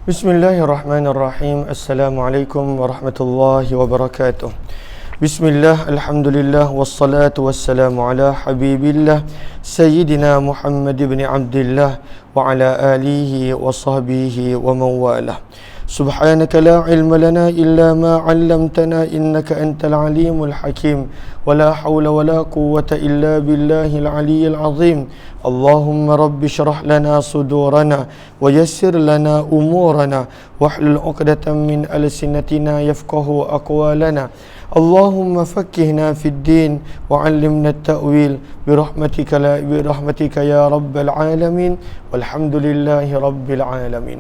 Bismillahirrahmanirrahim. Assalamualaikum warahmatullahi wabarakatuh. Bismillah, alhamdulillah, wassalatu wassalamu ala habibillah Sayyidina Muhammad ibn Abdillah wa ala alihi wa sahbihi wa mawalah. Subhanaka la ilma lana illa ma 'allamtana innaka antal alimul hakim wa la hawla wa la quwwata illa billahil aliyyil azim. Allahumma rabbi shrah lana sudurana wa yassir lana umurana wahlul 'uqdatam min alsinatina yafqahu aqwalana. Allahumma faqqihna fid din wa 'allimna at-ta'wil birahmatika ya rabbal alamin walhamdulillahi rabbil alamin.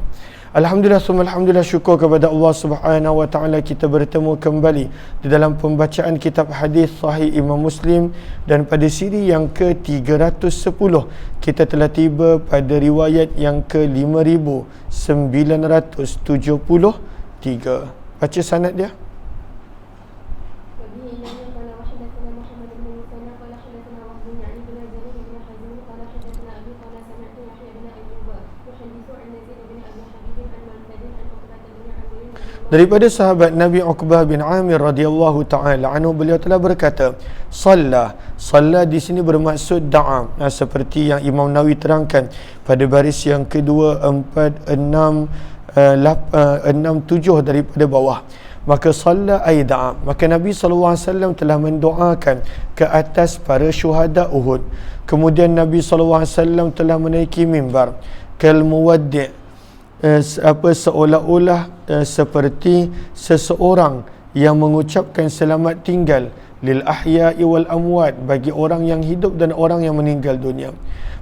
Alhamdulillah, alhamdulillah, syukur kepada Allah Subhanahu wa taala kita bertemu kembali di dalam pembacaan kitab hadis sahih Imam Muslim, dan pada siri yang ke-310 kita telah tiba pada riwayat yang ke-5973. Baca sanad dia. Daripada sahabat Nabi Uqbah bin Amir radhiyallahu taala anhu, beliau telah berkata, Salla di sini bermaksud da'a, seperti yang Imam Nawawi terangkan pada baris yang kedua, 4, 6, 6, 7 daripada bawah. Maka salla ay da'a, maka Nabi SAW telah mendoakan ke atas para syuhada Uhud. Kemudian Nabi SAW telah menaiki mimbar kal muwaddi', seolah-olah seperti seseorang yang mengucapkan selamat tinggal lil ahya'i wal amwat, bagi orang yang hidup dan orang yang meninggal dunia.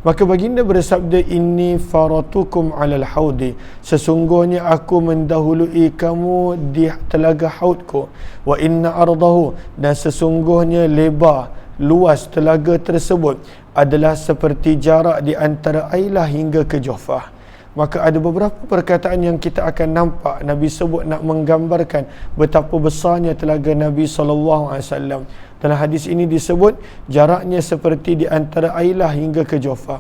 Maka baginda bersabda, inni faratukum alal haudi, sesungguhnya aku mendahului kamu di telaga haudku, wa inna ardahu, dan sesungguhnya lebar luas telaga tersebut adalah seperti jarak di antara Ailah hingga ke Juhfah. Maka ada beberapa perkataan yang kita akan nampak Nabi sebut nak menggambarkan betapa besarnya telaga Nabi SAW. Dalam hadis ini disebut jaraknya seperti di antara Ailah hingga ke Juhfah.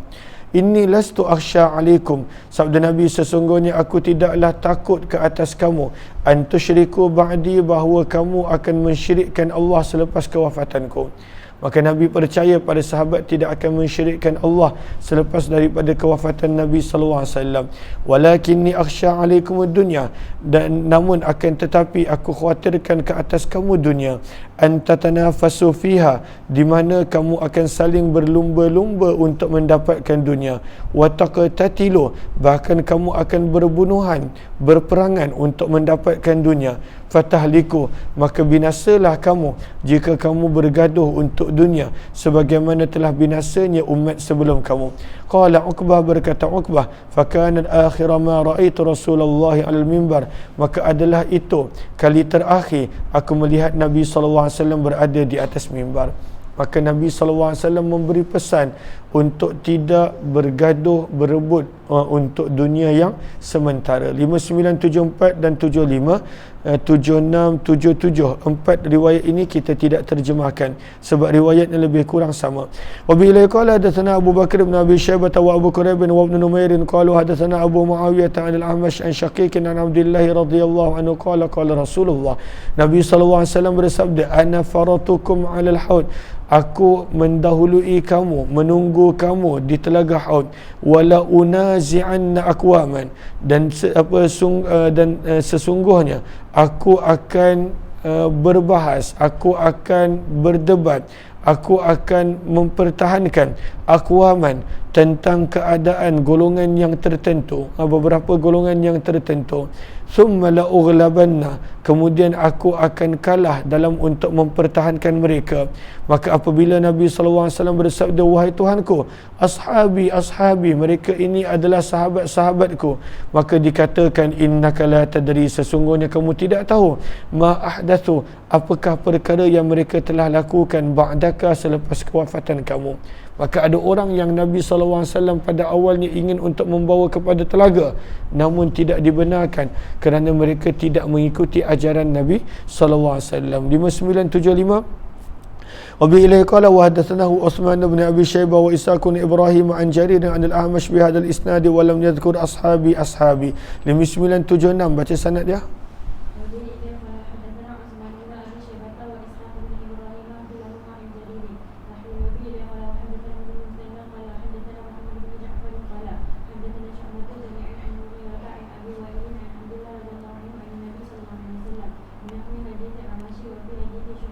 Inni lastu akhsha alaikum, sabda Nabi, sesungguhnya aku tidaklah takut ke atas kamu, an tusyriku ba'di, bahawa kamu akan mensyirikkan Allah selepas kewafatanku. Maka Nabi percaya pada sahabat tidak akan mensyirikkan Allah selepas daripada kewafatan Nabi SAW. Walakinni akhsha alaikum dunya, dan namun akan tetapi aku khawatirkan ke atas kamu dunia, antatanafasu fiha, di mana kamu akan saling berlumba-lumba untuk mendapatkan dunia, wa taqtatilu, bahkan kamu akan berbunuhan, berperangan untuk mendapatkan dunia, fatahliku, maka binasalah kamu jika kamu bergaduh untuk dunia sebagaimana telah binasanya umat sebelum kamu. Qala Uqbah, berkata Uqbah, fakanat akhir ma ra'aitu Rasulullah al-mimbar, maka adalah itu kali terakhir aku melihat Nabi SAW berada di atas mimbar. Maka Nabi SAW memberi pesan untuk tidak bergaduh, berebut untuk dunia yang sementara. 5974 dan 75, 76, 77, 4 riwayat ini kita tidak terjemahkan sebab riwayatnya lebih kurang sama. Wa bihi qala hadatsana Abu Bakar bin Abi Syaibah wa Abu Quraib wa Ibn Numair qalu hadatsana Abu Muawiyah an al-Ahmash an Shaqiq an Abdullah radhiyallahu anhu qala Rasulullah, Nabi SAW bersabda, ana faratukum 'alal haud, aku mendahului kamu, menunggu kamu di telaga haud, wala unazi'anna aqwaman, dan sesungguhnya aku akan berbahas, aku akan berdebat, aku akan mempertahankan aqwaman, tentang keadaan golongan yang tertentu, beberapa golongan yang tertentu. Thumma la ughlabanna, kemudian aku akan kalah dalam untuk mempertahankan mereka. Maka apabila Nabi SAW bersabda, wahai Tuhanku, ashabi, mereka ini adalah sahabat-sahabatku, maka dikatakan, innaka la tadri, sesungguhnya kamu tidak tahu, ma ahdathu, apakah perkara yang mereka telah lakukan ba'daka, selepas kewafatan kamu. Maka ada orang yang Nabi SAW pada awalnya ingin untuk membawa kepada telaga, namun tidak dibenarkan kerana mereka tidak mengikuti ajaran Nabi SAW. 5975 Wa bi ilaihi qala wa hadatsanahu Utsman bin Abi Syaibah wa Ishaq bin Ibrahim an Jarir an al-Ahmash bi hadzal isnad wa lam yadhkur ashabi 5976 baca sanad dia. وفي حديث عمشي وفي حديث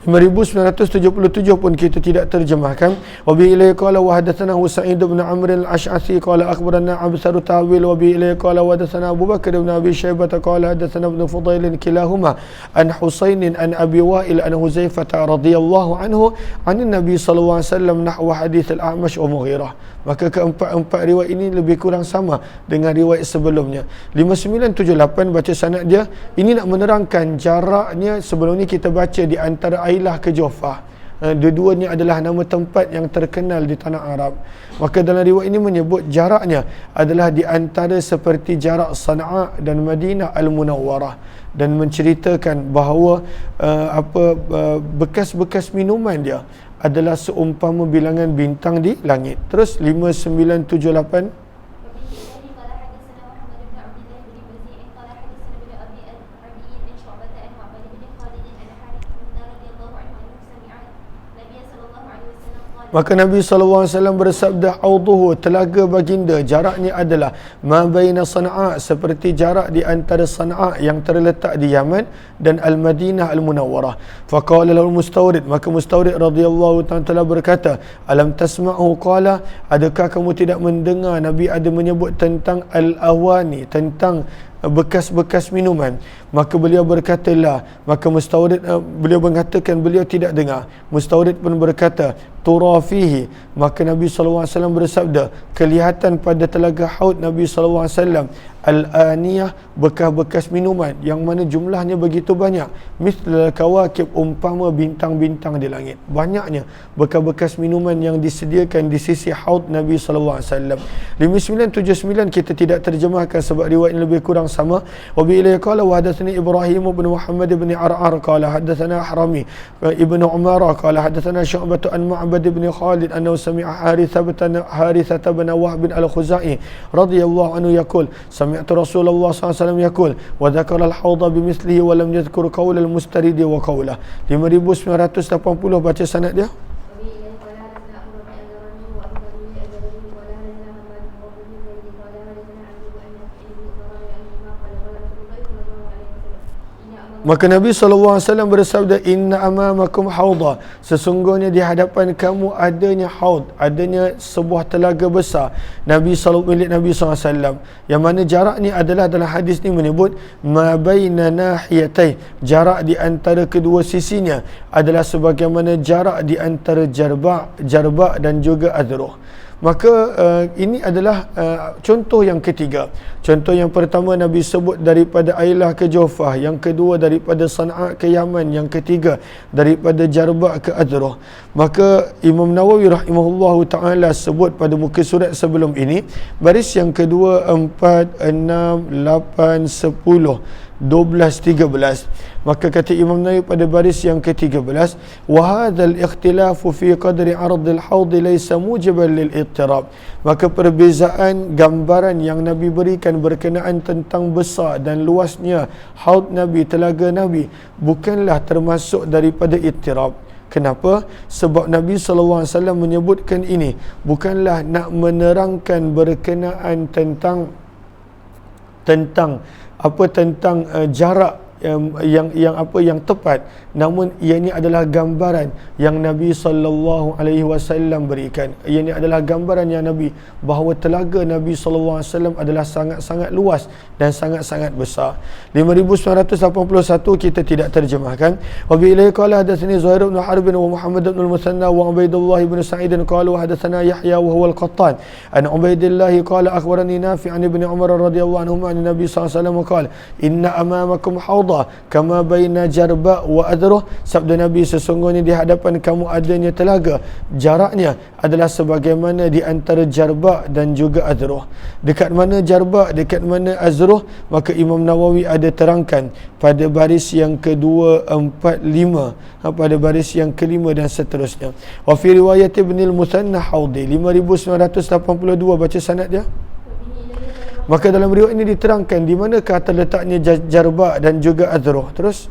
5977 pun kita tidak terjemahkan. Wa bi ilaihi qala wa hadatsana Sa'id bin Amr al-Ash'athi qala akhbarana Absar Tawil wa bi ilaihi qala wa hadatsana Abu Bakr bin Abi Syaibah qala hadatsana Ibn Fudail kilahuma an Husain an Abi Wa'il an Huzaifah radhiyallahu anhu an Nabi sallallahu alaihi wasallam nahwa hadits al-A'mash wa Mughirah. Maka keempat-empat riwayat ini lebih kurang sama dengan riwayat sebelumnya. 5978 baca sanad dia. Ini nak menerangkan jaraknya. Sebelum ni kita baca di antara Ailah ke Jufah. Dua-duanya adalah nama tempat yang terkenal di tanah Arab. Maka dalam riwayat ini menyebut jaraknya adalah di antara seperti jarak Sana'a dan Madinah Al-Munawwarah, dan menceritakan bahawa bekas-bekas minuman dia adalah seumpama bilangan bintang di langit. Terus 5978 maka Nabi SAW bersabda, Auduhu, telaga baginda, jaraknya adalah ma baina Sana'a, seperti jarak di antara Sana'a yang terletak di Yaman dan Al-Madinah Al-Munawwarah. Faqala lahu Mustawrid, maka Mustawrid radhiyallahu ta'ala berkata, alam tasma'u qala, adakah kamu tidak mendengar Nabi ada menyebut tentang al-awani, tentang bekas-bekas minuman? Maka beliau berkata la. Maka Mustawrid beliau mengatakan beliau tidak dengar. Mustawrid pun berkata turafihi. Maka Nabi SAW bersabda, kelihatan pada telaga haud Nabi SAW al-aniyah, bekas-bekas minuman yang mana jumlahnya begitu banyak, mithlal kawakib, umpama bintang-bintang di langit. Banyaknya bekas-bekas minuman yang disediakan di sisi haud Nabi SAW. 5979 kita tidak terjemahkan sebab riwayat ini lebih kurang sama. Wa bi ilaihi qala wa hadatsani Ibrahim bin Muhammad bin Ar'ar qala hadatsana Harami ibnu Umar qala hadatsana Syu'bah an Ma'bad bin Khalid annahu sami'a Harithah bin Wahb al-Khuzai radhiyallahu anhu yaqul sami'tu Rasulullah SAW yaqul wa dzakara al-hawda bimithlihi wa lam yadhkur qaul al-mustarid wa qawlah. 5980 baca sanad dia. Maka Nabi SAW bersabda, inna amamakum hawda, sesungguhnya di hadapan kamu adanya haud, adanya sebuah telaga besar milik Nabi SAW, yang mana jarak ni adalah dalam hadis ni menyebut ma baina nahiyatai, jarak di antara kedua sisinya adalah sebagaimana jarak di antara jarba dan juga adruh. Maka ini adalah contoh yang ketiga. Contoh yang pertama Nabi sebut daripada Ailah ke Jufah, yang kedua daripada Sana'a ke Yaman, yang ketiga daripada Jarba ke Adruh. Maka Imam Nawawi rahimahullahu ta'ala sebut pada muka surat sebelum ini, baris yang kedua 4, 6, 8, 10, 12, 13. Maka kata Imam Nawawi pada baris yang ke-13, wa hadzal ikhtilafu fi qadri ardil haud laysa mujiban lil ittirab. Maka perbezaan gambaran yang Nabi berikan berkenaan tentang besar dan luasnya haud Nabi, telaga Nabi, bukanlah termasuk daripada ittirab. Kenapa? Sebab Nabi SAW menyebutkan ini bukanlah nak menerangkan berkenaan tentang jarak yang tepat, namun ianya adalah gambaran yang Nabi SAW berikan. Ianya adalah gambaran yang Nabi, bahawa telaga Nabi SAW adalah sangat-sangat luas dan sangat-sangat besar. 5981 kita tidak terjemahkan. Wa bi ilaihi qala hadatsani Zuhair bin Harb wa Muhammad bin al-Musanna wa Ubaidullah bin Sa'id qala hadatsana Yahya wa huwa al-Qattan an Ubaidillah qala akhbarani Nafi' an ibn Umar radhiyallahu anhuma an Nabi sallallahu alaihi wasallam qala inna amamakum hawd, haudah kama baina jarba wa adruh. Sabda Nabi, sesungguhnya di hadapan kamu adanya telaga, jaraknya adalah sebagaimana di antara jarba dan juga adruh. Dekat mana jarba, dekat mana azruh? Maka Imam Nawawi ada terangkan pada baris yang kedua, 4, 5, pada baris yang kelima dan seterusnya. Wa fi riwayat Ibn al-Muthanna haudi 5982, baca sanad dia. Maka dalam riwayat ini diterangkan di manakah terletaknya jarba dan juga azruh. Terus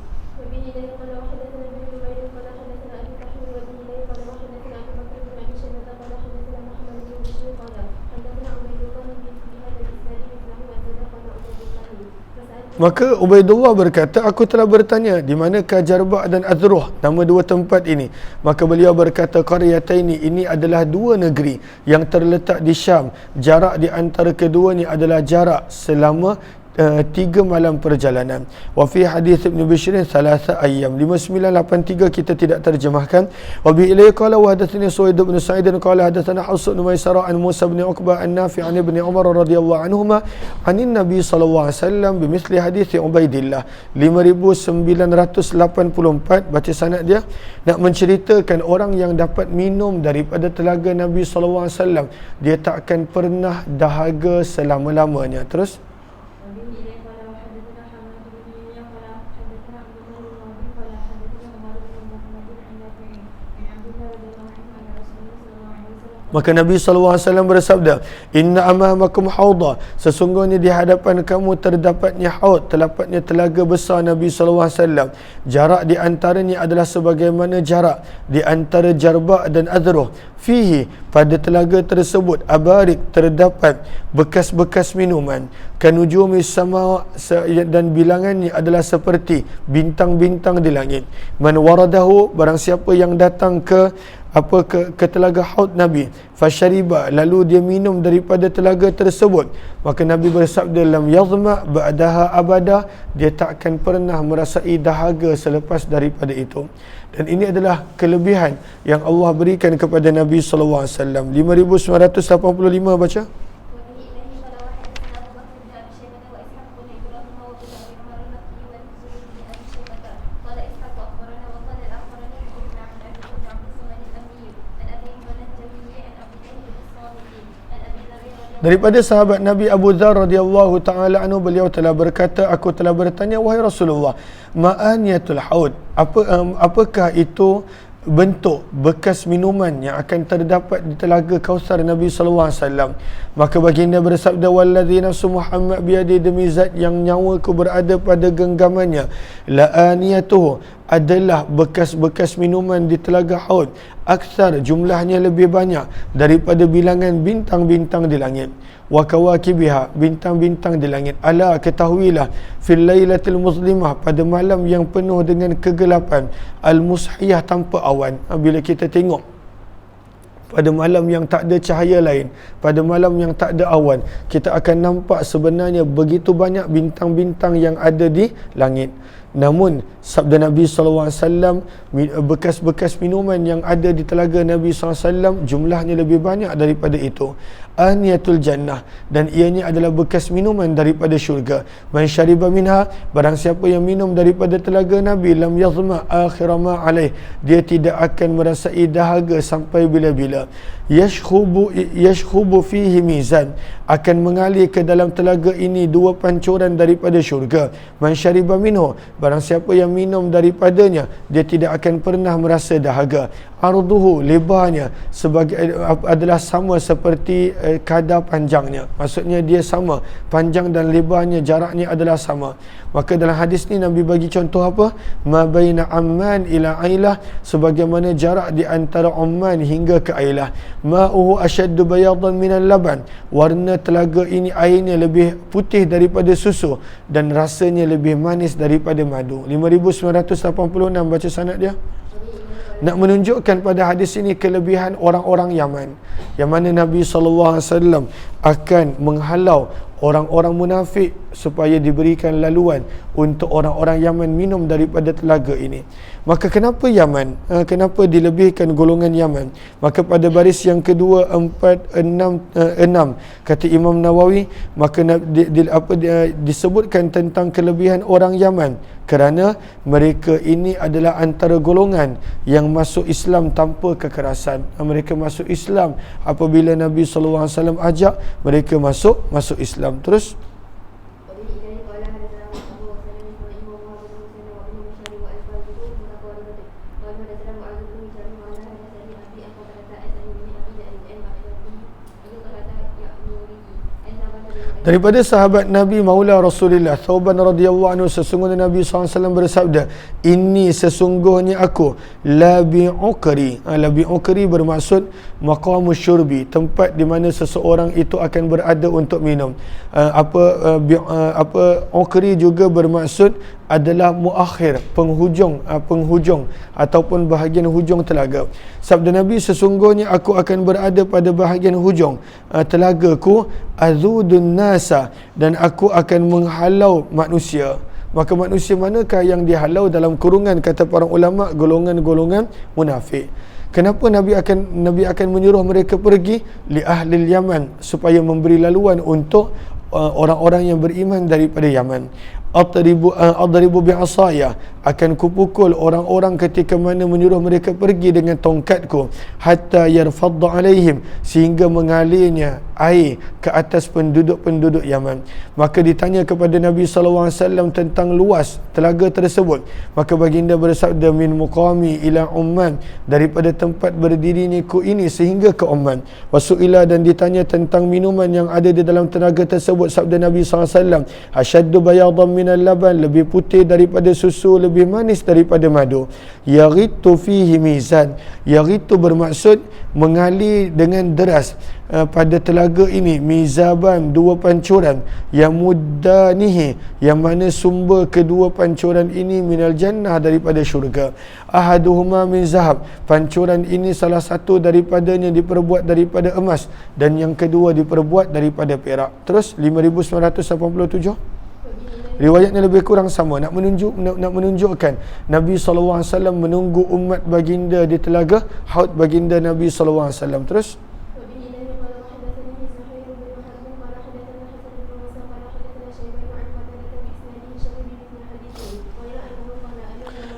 maka Ubaidullah berkata, aku telah bertanya di manakah Jarba' dan Azruh, nama dua tempat ini. Maka beliau berkata, qaryataini, ini adalah dua negeri yang terletak di Syam. Jarak di antara keduanya adalah jarak selama 3 malam perjalanan. Wa fi hadis Ibn Bishr 3 ayyam. 5983 kita tidak terjemahkan. Wa bi ilayhi qala wa hadatsani Suwaid bin Sa'id qala hadatsana Hafs bin Maisarah an Musa bin Uqbah an Nafi' an Ibn Umar radhiyallahu anhuma anin Nabi sallallahu alaihi wasallam bimithli hadis Ubaidillah 5984. Baca sanad dia, nak menceritakan orang yang dapat minum daripada telaga Nabi sallallahu alaihi wasallam, dia tak akan pernah dahaga selama-lamanya. Terus maka Nabi SAW bersabda, inna amamakum hauda, sesungguhnya di hadapan kamu terdapatnya haud, terdapat telaga besar Nabi SAW. Jarak di antaranya adalah sebagaimana jarak di antara Jarba' dan Azruh. Fihi, pada telaga tersebut, abarik, terdapat bekas-bekas minuman. Kanujumi sama, dan bilangannya adalah seperti bintang-bintang di langit. Man waradahu, barang siapa yang datang ke telaga haud Nabi, fasyariba, lalu dia minum daripada telaga tersebut, maka Nabi bersabda, lam yazma ba'daha abada, dia tak akan pernah merasai dahaga selepas daripada itu. Dan ini adalah kelebihan yang Allah berikan kepada Nabi sallallahu alaihi wasallam. 5985 baca. Daripada sahabat Nabi Abu Dzar radhiyallahu taala anhu, beliau telah berkata, aku telah bertanya, wahai Rasulullah, ma'aniyatul haud, apakah itu bentuk bekas minuman yang akan terdapat di telaga Kausar Nabi sallallahu alaihi wasallam? Maka baginda bersabda, wallazi nafsu Muhammad biyadi, demi zat yang nyawaku berada pada genggamannya, la aniyatuhu, adalah bekas-bekas minuman di telaga haud, aksar, jumlahnya lebih banyak daripada bilangan bintang-bintang di langit. Wa kawakibiha, bintang-bintang di langit. Ala, ketahuilah, fil lailatil muslimah, pada malam yang penuh dengan kegelapan, al mushiyah, tanpa awan. Bila kita tengok pada malam yang tak ada cahaya lain, pada malam yang tak ada awan, kita akan nampak sebenarnya begitu banyak bintang-bintang yang ada di langit. Namun sabda Nabi SAW, bekas-bekas minuman yang ada di telaga Nabi SAW jumlahnya lebih banyak daripada itu. Aniyatul jannah, dan ianya adalah bekas minuman daripada syurga. Man syariba minha, barang siapa yang minum daripada telaga Nabi, lam yazma akhir ma alaih, dia tidak akan merasai dahaga sampai bila-bila. Yashkhubu fihi mizan, akan mengalir ke dalam telaga ini dua pancuran daripada syurga. Man syariba minhu, barang siapa yang minum daripadanya, dia tidak akan pernah merasa dahaga. Arduhu, lebarnya adalah sama seperti kadar panjangnya. Maksudnya dia sama, panjang dan lebarnya, jaraknya adalah sama. Maka dalam hadis ni Nabi bagi contoh apa? Ma baina Amman ila Ailah, sebagaimana jarak di antara Amman hingga ke Ailah. Ma'uhu ashaddu bayadan minal laban, warna telaga ini airnya lebih putih daripada susu dan rasanya lebih manis daripada madu. 5986 baca sanad dia. Nak menunjukkan pada hadis ini kelebihan orang-orang Yaman, yang mana Nabi SAW akan menghalau orang-orang munafik supaya diberikan laluan untuk orang-orang Yaman minum daripada telaga ini. Maka kenapa Yaman? Kenapa dilebihkan golongan Yaman? Maka pada baris yang kedua, 4, 6 kata Imam Nawawi, maka disebutkan tentang kelebihan orang Yaman. kerana mereka ini adalah antara golongan yang masuk Islam tanpa kekerasan. Mereka masuk Islam apabila Nabi SAW ajak, mereka masuk Islam. Terus daripada sahabat Nabi Maula Rasulullah Thauban radhiyallahu anhu, sesungguhnya Nabi SAW bersabda, ini sesungguhnya aku labi ukri. Labi ukri bermaksud maqamus syurbi, tempat di mana seseorang itu akan berada untuk minum. Ukri juga bermaksud adalah muakhir, penghujung ataupun bahagian hujung telaga. Sabda Nabi, sesungguhnya aku akan berada pada bahagian hujung telagaku, azudun nasa, dan aku akan menghalau manusia. Maka manusia manakah yang dihalau? Dalam kurungan kata para ulama, golongan-golongan munafik. Kenapa Nabi akan menyuruh mereka pergi li ahli Yaman, supaya memberi laluan untuk orang-orang yang beriman daripada Yaman. Adribu bi'asaya, akan kupukul orang-orang ketika mana menyuruh mereka pergi dengan tongkatku, hatta yarfadda alaihim, sehingga mengalirnya air ke atas penduduk-penduduk Yaman. Maka ditanya kepada Nabi SAW tentang luas telaga tersebut, maka baginda bersabda, min muqami ila Umman, daripada tempat berdiriku ini sehingga ke Umman. Wasu'ila, dan ditanya tentang minuman yang ada di dalam telaga tersebut, sabda Nabi SAW, asyaddu bayadan minal laban, lebih putih daripada susu, lebih manis daripada madu. Yaghitu fihi mizan, yaghitu bermaksud mengalir dengan deras pada telaga ini, mizaban, dua pancuran, yang muddanihi, yang mana sumber kedua pancuran ini minal jannah, daripada syurga. Ahaduhuma min zahab, pancuran ini salah satu daripadanya diperbuat daripada emas, dan yang kedua diperbuat daripada perak. Terus 5987 riwayatnya lebih kurang sama, nak menunjukkan Nabi SAW menunggu umat baginda di telaga haud baginda Nabi SAW. Terus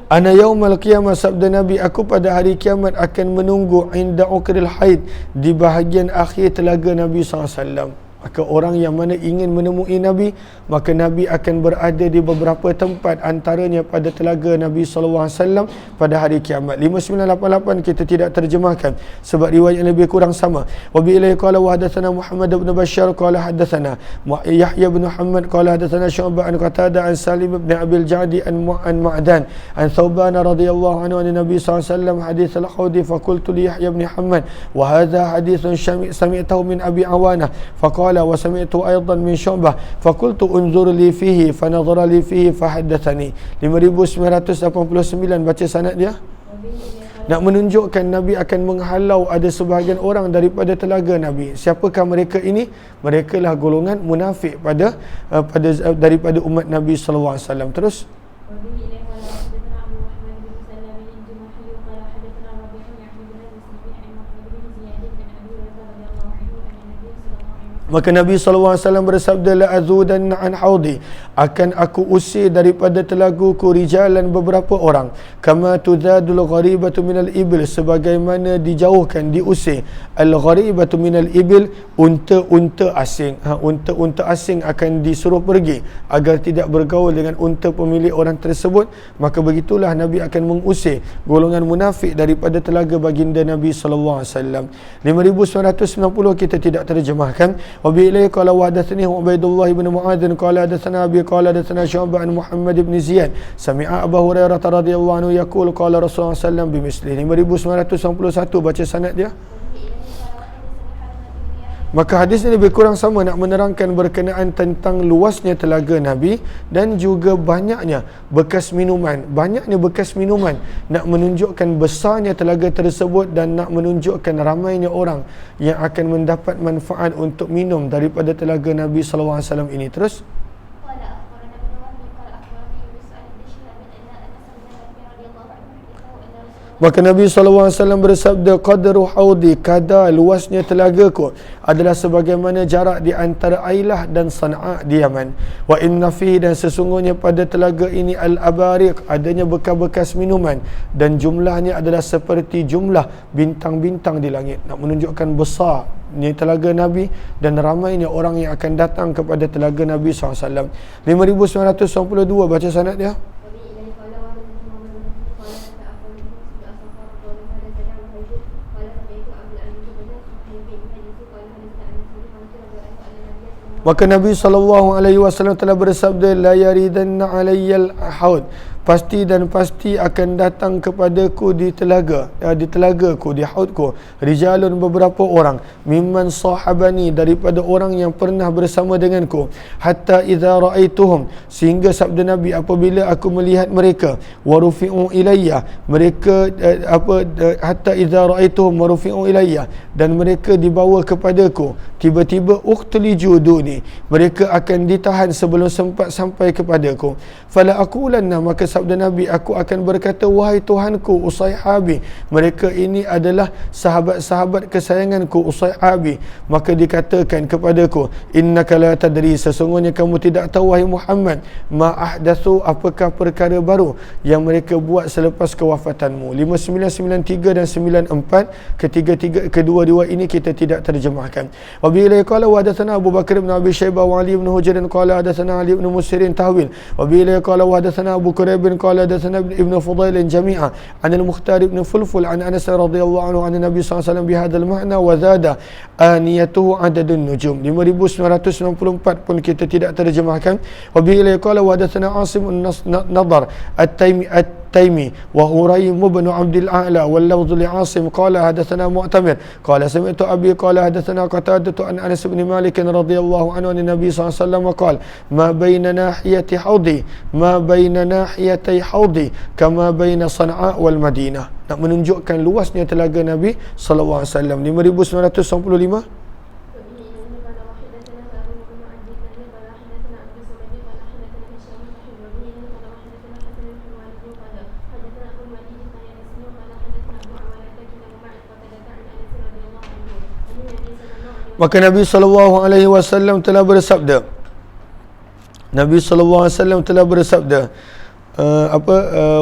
ana yaumal qiyamah, sabda Nabi, aku pada hari kiamat akan menunggu inda ukril haid, di bahagian akhir telaga Nabi SAW. Maka orang yang mana ingin menemui Nabi, maka Nabi akan berada di beberapa tempat, antaranya pada telaga Nabi SAW pada hari kiamat. 5988 kita tidak terjemahkan sebab riwayat yang lebih kurang sama. Wa bi ilaihi qala wa hadatsana Muhammad bin Bashar qala hadatsana Yahya bin Muhammad qala hadatsana Syu'bah an Qatadah an Salim bin Abil Jadi an Ma'dan an Thauban radhiyallahu anhu an Nabi SAW hadits al-Khawdi fa qultu li Yahya bin Muhammad wa hadha haditsun sami'tahu min Abi Awanah fa wa sami'tu aidan min Syu'bah faqultu unzur li fihi fa nadhara li fihi fa haddathani. 5989 baca sanad dia. Nak menunjukkan Nabi akan menghalau ada sebahagian orang daripada telaga Nabi. Siapakah mereka ini? Mereka lah golongan munafik daripada umat Nabi sallallahu alaihi wasallam. Terus maka Nabi SAW bersabda, la azudanna an haudi, akan aku usir daripada telaguku rijalan beberapa orang, kama tudadul gharibatu minal ibil, sebagaimana dijauhkan, diusir al-gharibatu minal ibil, unta-unta asing. Unta-unta asing akan disuruh pergi agar tidak bergaul dengan unta pemilik orang tersebut. Maka begitulah Nabi akan mengusir golongan munafik daripada telaga baginda Nabi SAW. 5990 kita tidak terjemahkan. Wabi ilaihi qala wa hadatsani Ubaidullah bin Mu'adz qala hadatsana Abi qala hadatsana Syu'bah an Muhammad bin Ziyad sami'a Abu Hurairah radhiyallahu anhu yaqul qala Rasulullah sallallahu alaihi wasallam bimislihi. 5991 baca sanad dia. Maka hadis ini lebih kurang sama, nak menerangkan berkenaan tentang luasnya telaga Nabi dan juga banyaknya bekas minuman. Nak menunjukkan besarnya telaga tersebut dan nak menunjukkan ramainya orang yang akan mendapat manfaat untuk minum daripada telaga Nabi SAW ini. Terus Maka Nabi SAW bersabda, qadru haudi, kadar luasnya telagaku adalah sebagaimana jarak di antara Ailah dan Sana'a di Yaman. Wa inna fihi, dan sesungguhnya pada telaga ini al-abariq, adanya bekas-bekas minuman, dan jumlahnya adalah seperti jumlah bintang-bintang di langit. Nak menunjukkan besar ni telaga Nabi dan ramainya orang yang akan datang kepada telaga Nabi SAW. 5992 baca sanad dia. Maka Nabi SAW telah bersabda, la yaridanna alayyal haud, pasti dan pasti akan datang kepadaku di telagaku, di haudku, rijalun, beberapa orang, mimman sahabani, daripada orang yang pernah bersama denganku, hatta idza ra'aituhum, sehingga sabda Nabi, apabila aku melihat mereka, warufi'u ilayya, mereka hatta idza ra'aituhum warufi'u ilayya, dan mereka dibawa kepadaku, tiba-tiba uktliju duni, mereka akan ditahan sebelum sempat sampai kepadaku. Fala aqulanna, maka sabda Nabi, aku akan berkata, wahai Tuhanku, usaihabi, mereka ini adalah sahabat-sahabat kesayanganku, usaihabi. Maka dikatakan kepadaku, innaka la tadri, sesungguhnya kamu tidak tahu wahai Muhammad, ma ahdatsu, apakah perkara baru yang mereka buat selepas kewafatanmu. 5993 dan 94, kedua riwayat ini kita tidak terjemahkan. Wa bi ilai qala wa hadatsana Abu Bakar bin Abi Syaibah wa Ali bin Hujr qala hadatsana Ali bin Musirin tahwil. Wa bi ilai qala wa hadatsana Abu Quraib qala hadatsana Ibn Fudail jami'a an al-Mukhtar ibn Fulful an Anas radhiyallahu anhu an Nabi sallallahu alaihi wasallam bi hadzal ma'na wa zada aniyatuhu adadun nujum. 5994 pun kita tidak terjemahkan. Wa bi ilai qala wa hadatsana Asim an-Nadar التيمي وهريم بن عبد الأعلى واللفظ لعاصم قال حدثنا معتمر قال سمعت أبي قال حدثنا قتادة عن أنس بن مالك رضي الله عنه عن النبي صلى الله عليه وسلم قال ما بين ناحيتي حوضي كما بين صنعاء والمدينة. Nak menunjukkan luasnya telaga Nabi sallallahu alaihi wasallam. 5995. Maka Nabi SAW telah bersabda,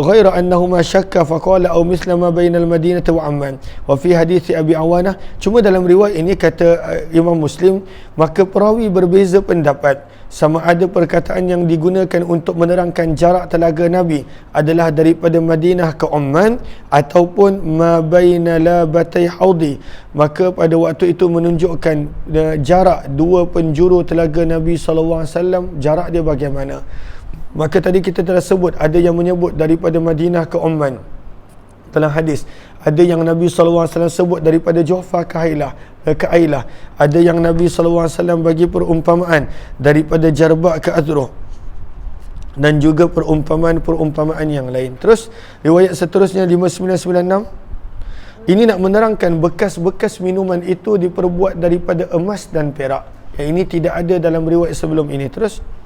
ghaira annahuma syakka faqala aw misla ma bainal madinah wa amman. Wa fi hadis Abi Awanah, cuma dalam riwayat ini kata Imam Muslim, maka perawi berbeza pendapat sama ada perkataan yang digunakan untuk menerangkan jarak telaga Nabi adalah daripada Madinah ke Amman ataupun ma baina labatai haudi. Maka pada waktu itu menunjukkan jarak dua penjuru telaga Nabi SAW, jarak dia bagaimana. Maka tadi kita telah sebut, ada yang menyebut daripada Madinah ke Amman dalam hadis, ada yang Nabi SAW sebut daripada Juhfa ke Ailah, ada yang Nabi SAW bagi perumpamaan daripada Jarbak ke Azruh, dan juga perumpamaan yang lain. Terus riwayat seterusnya 5996, ini nak menerangkan bekas-bekas minuman itu diperbuat daripada emas dan perak. Yang ini tidak ada dalam riwayat sebelum ini. Terus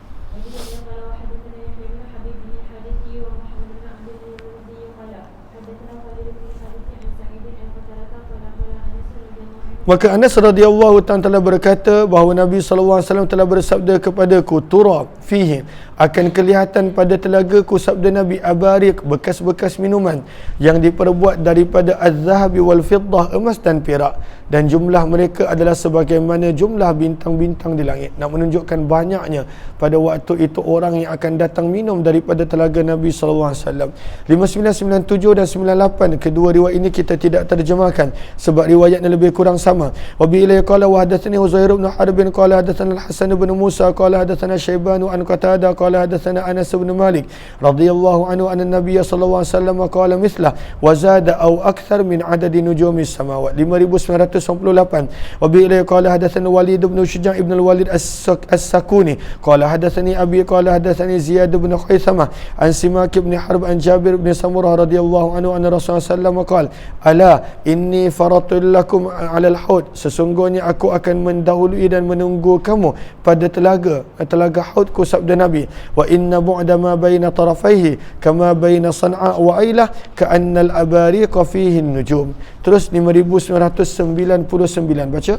maka Anas radhiyallahu ta'ala telah berkata bahawa Nabi SAW telah bersabda kepadaku, tura fihi, akan kelihatan pada telagaku, sabda Nabi, abariq, bekas-bekas minuman yang diperbuat daripada az-zahabi wal fiddah, emas dan perak, dan jumlah mereka adalah sebagaimana jumlah bintang-bintang di langit. Nak menunjukkan banyaknya pada waktu itu orang yang akan datang minum daripada telaga Nabi SAW. 5997 dan 98, kedua riwayat ini kita tidak terjemahkan sebab riwayatnya lebih kurang sama. Wa bi ilai qala wa hadatsani Uzair bin Harb qala hadatsana Al-Hasan bin Musa qala hadatsana Syaiban an Qatadah qala hadatsana Anas bin Malik radhiyallahu anhu anna Nabiy sallallahu alaihi wasallam qala mithla wa zada aw akthar min adadi nujumis samawat. 5998. Wa bi ilai qala hadatsana Walid bin Syuja' ibn al-Walid as-Sakuni qala hadatsani Abi qala hadatsani Ziyad bin Khuaithamah an Simak bin Harb an Jabir bin Samurah radhiyallahu anhu anna Rasulullah sallallahu alaihi wasallam qala ala inni faratul lakum 'ala al-haud, sesungguhnya aku akan mendahului dan menunggu kamu pada telaga haudku, sabda Nabi. wa inna bu'da ma baina tarafaihi kama baina San'a wa Ailah ka'anna al-abariqa fihi an-nujum. Terus 5999 baca.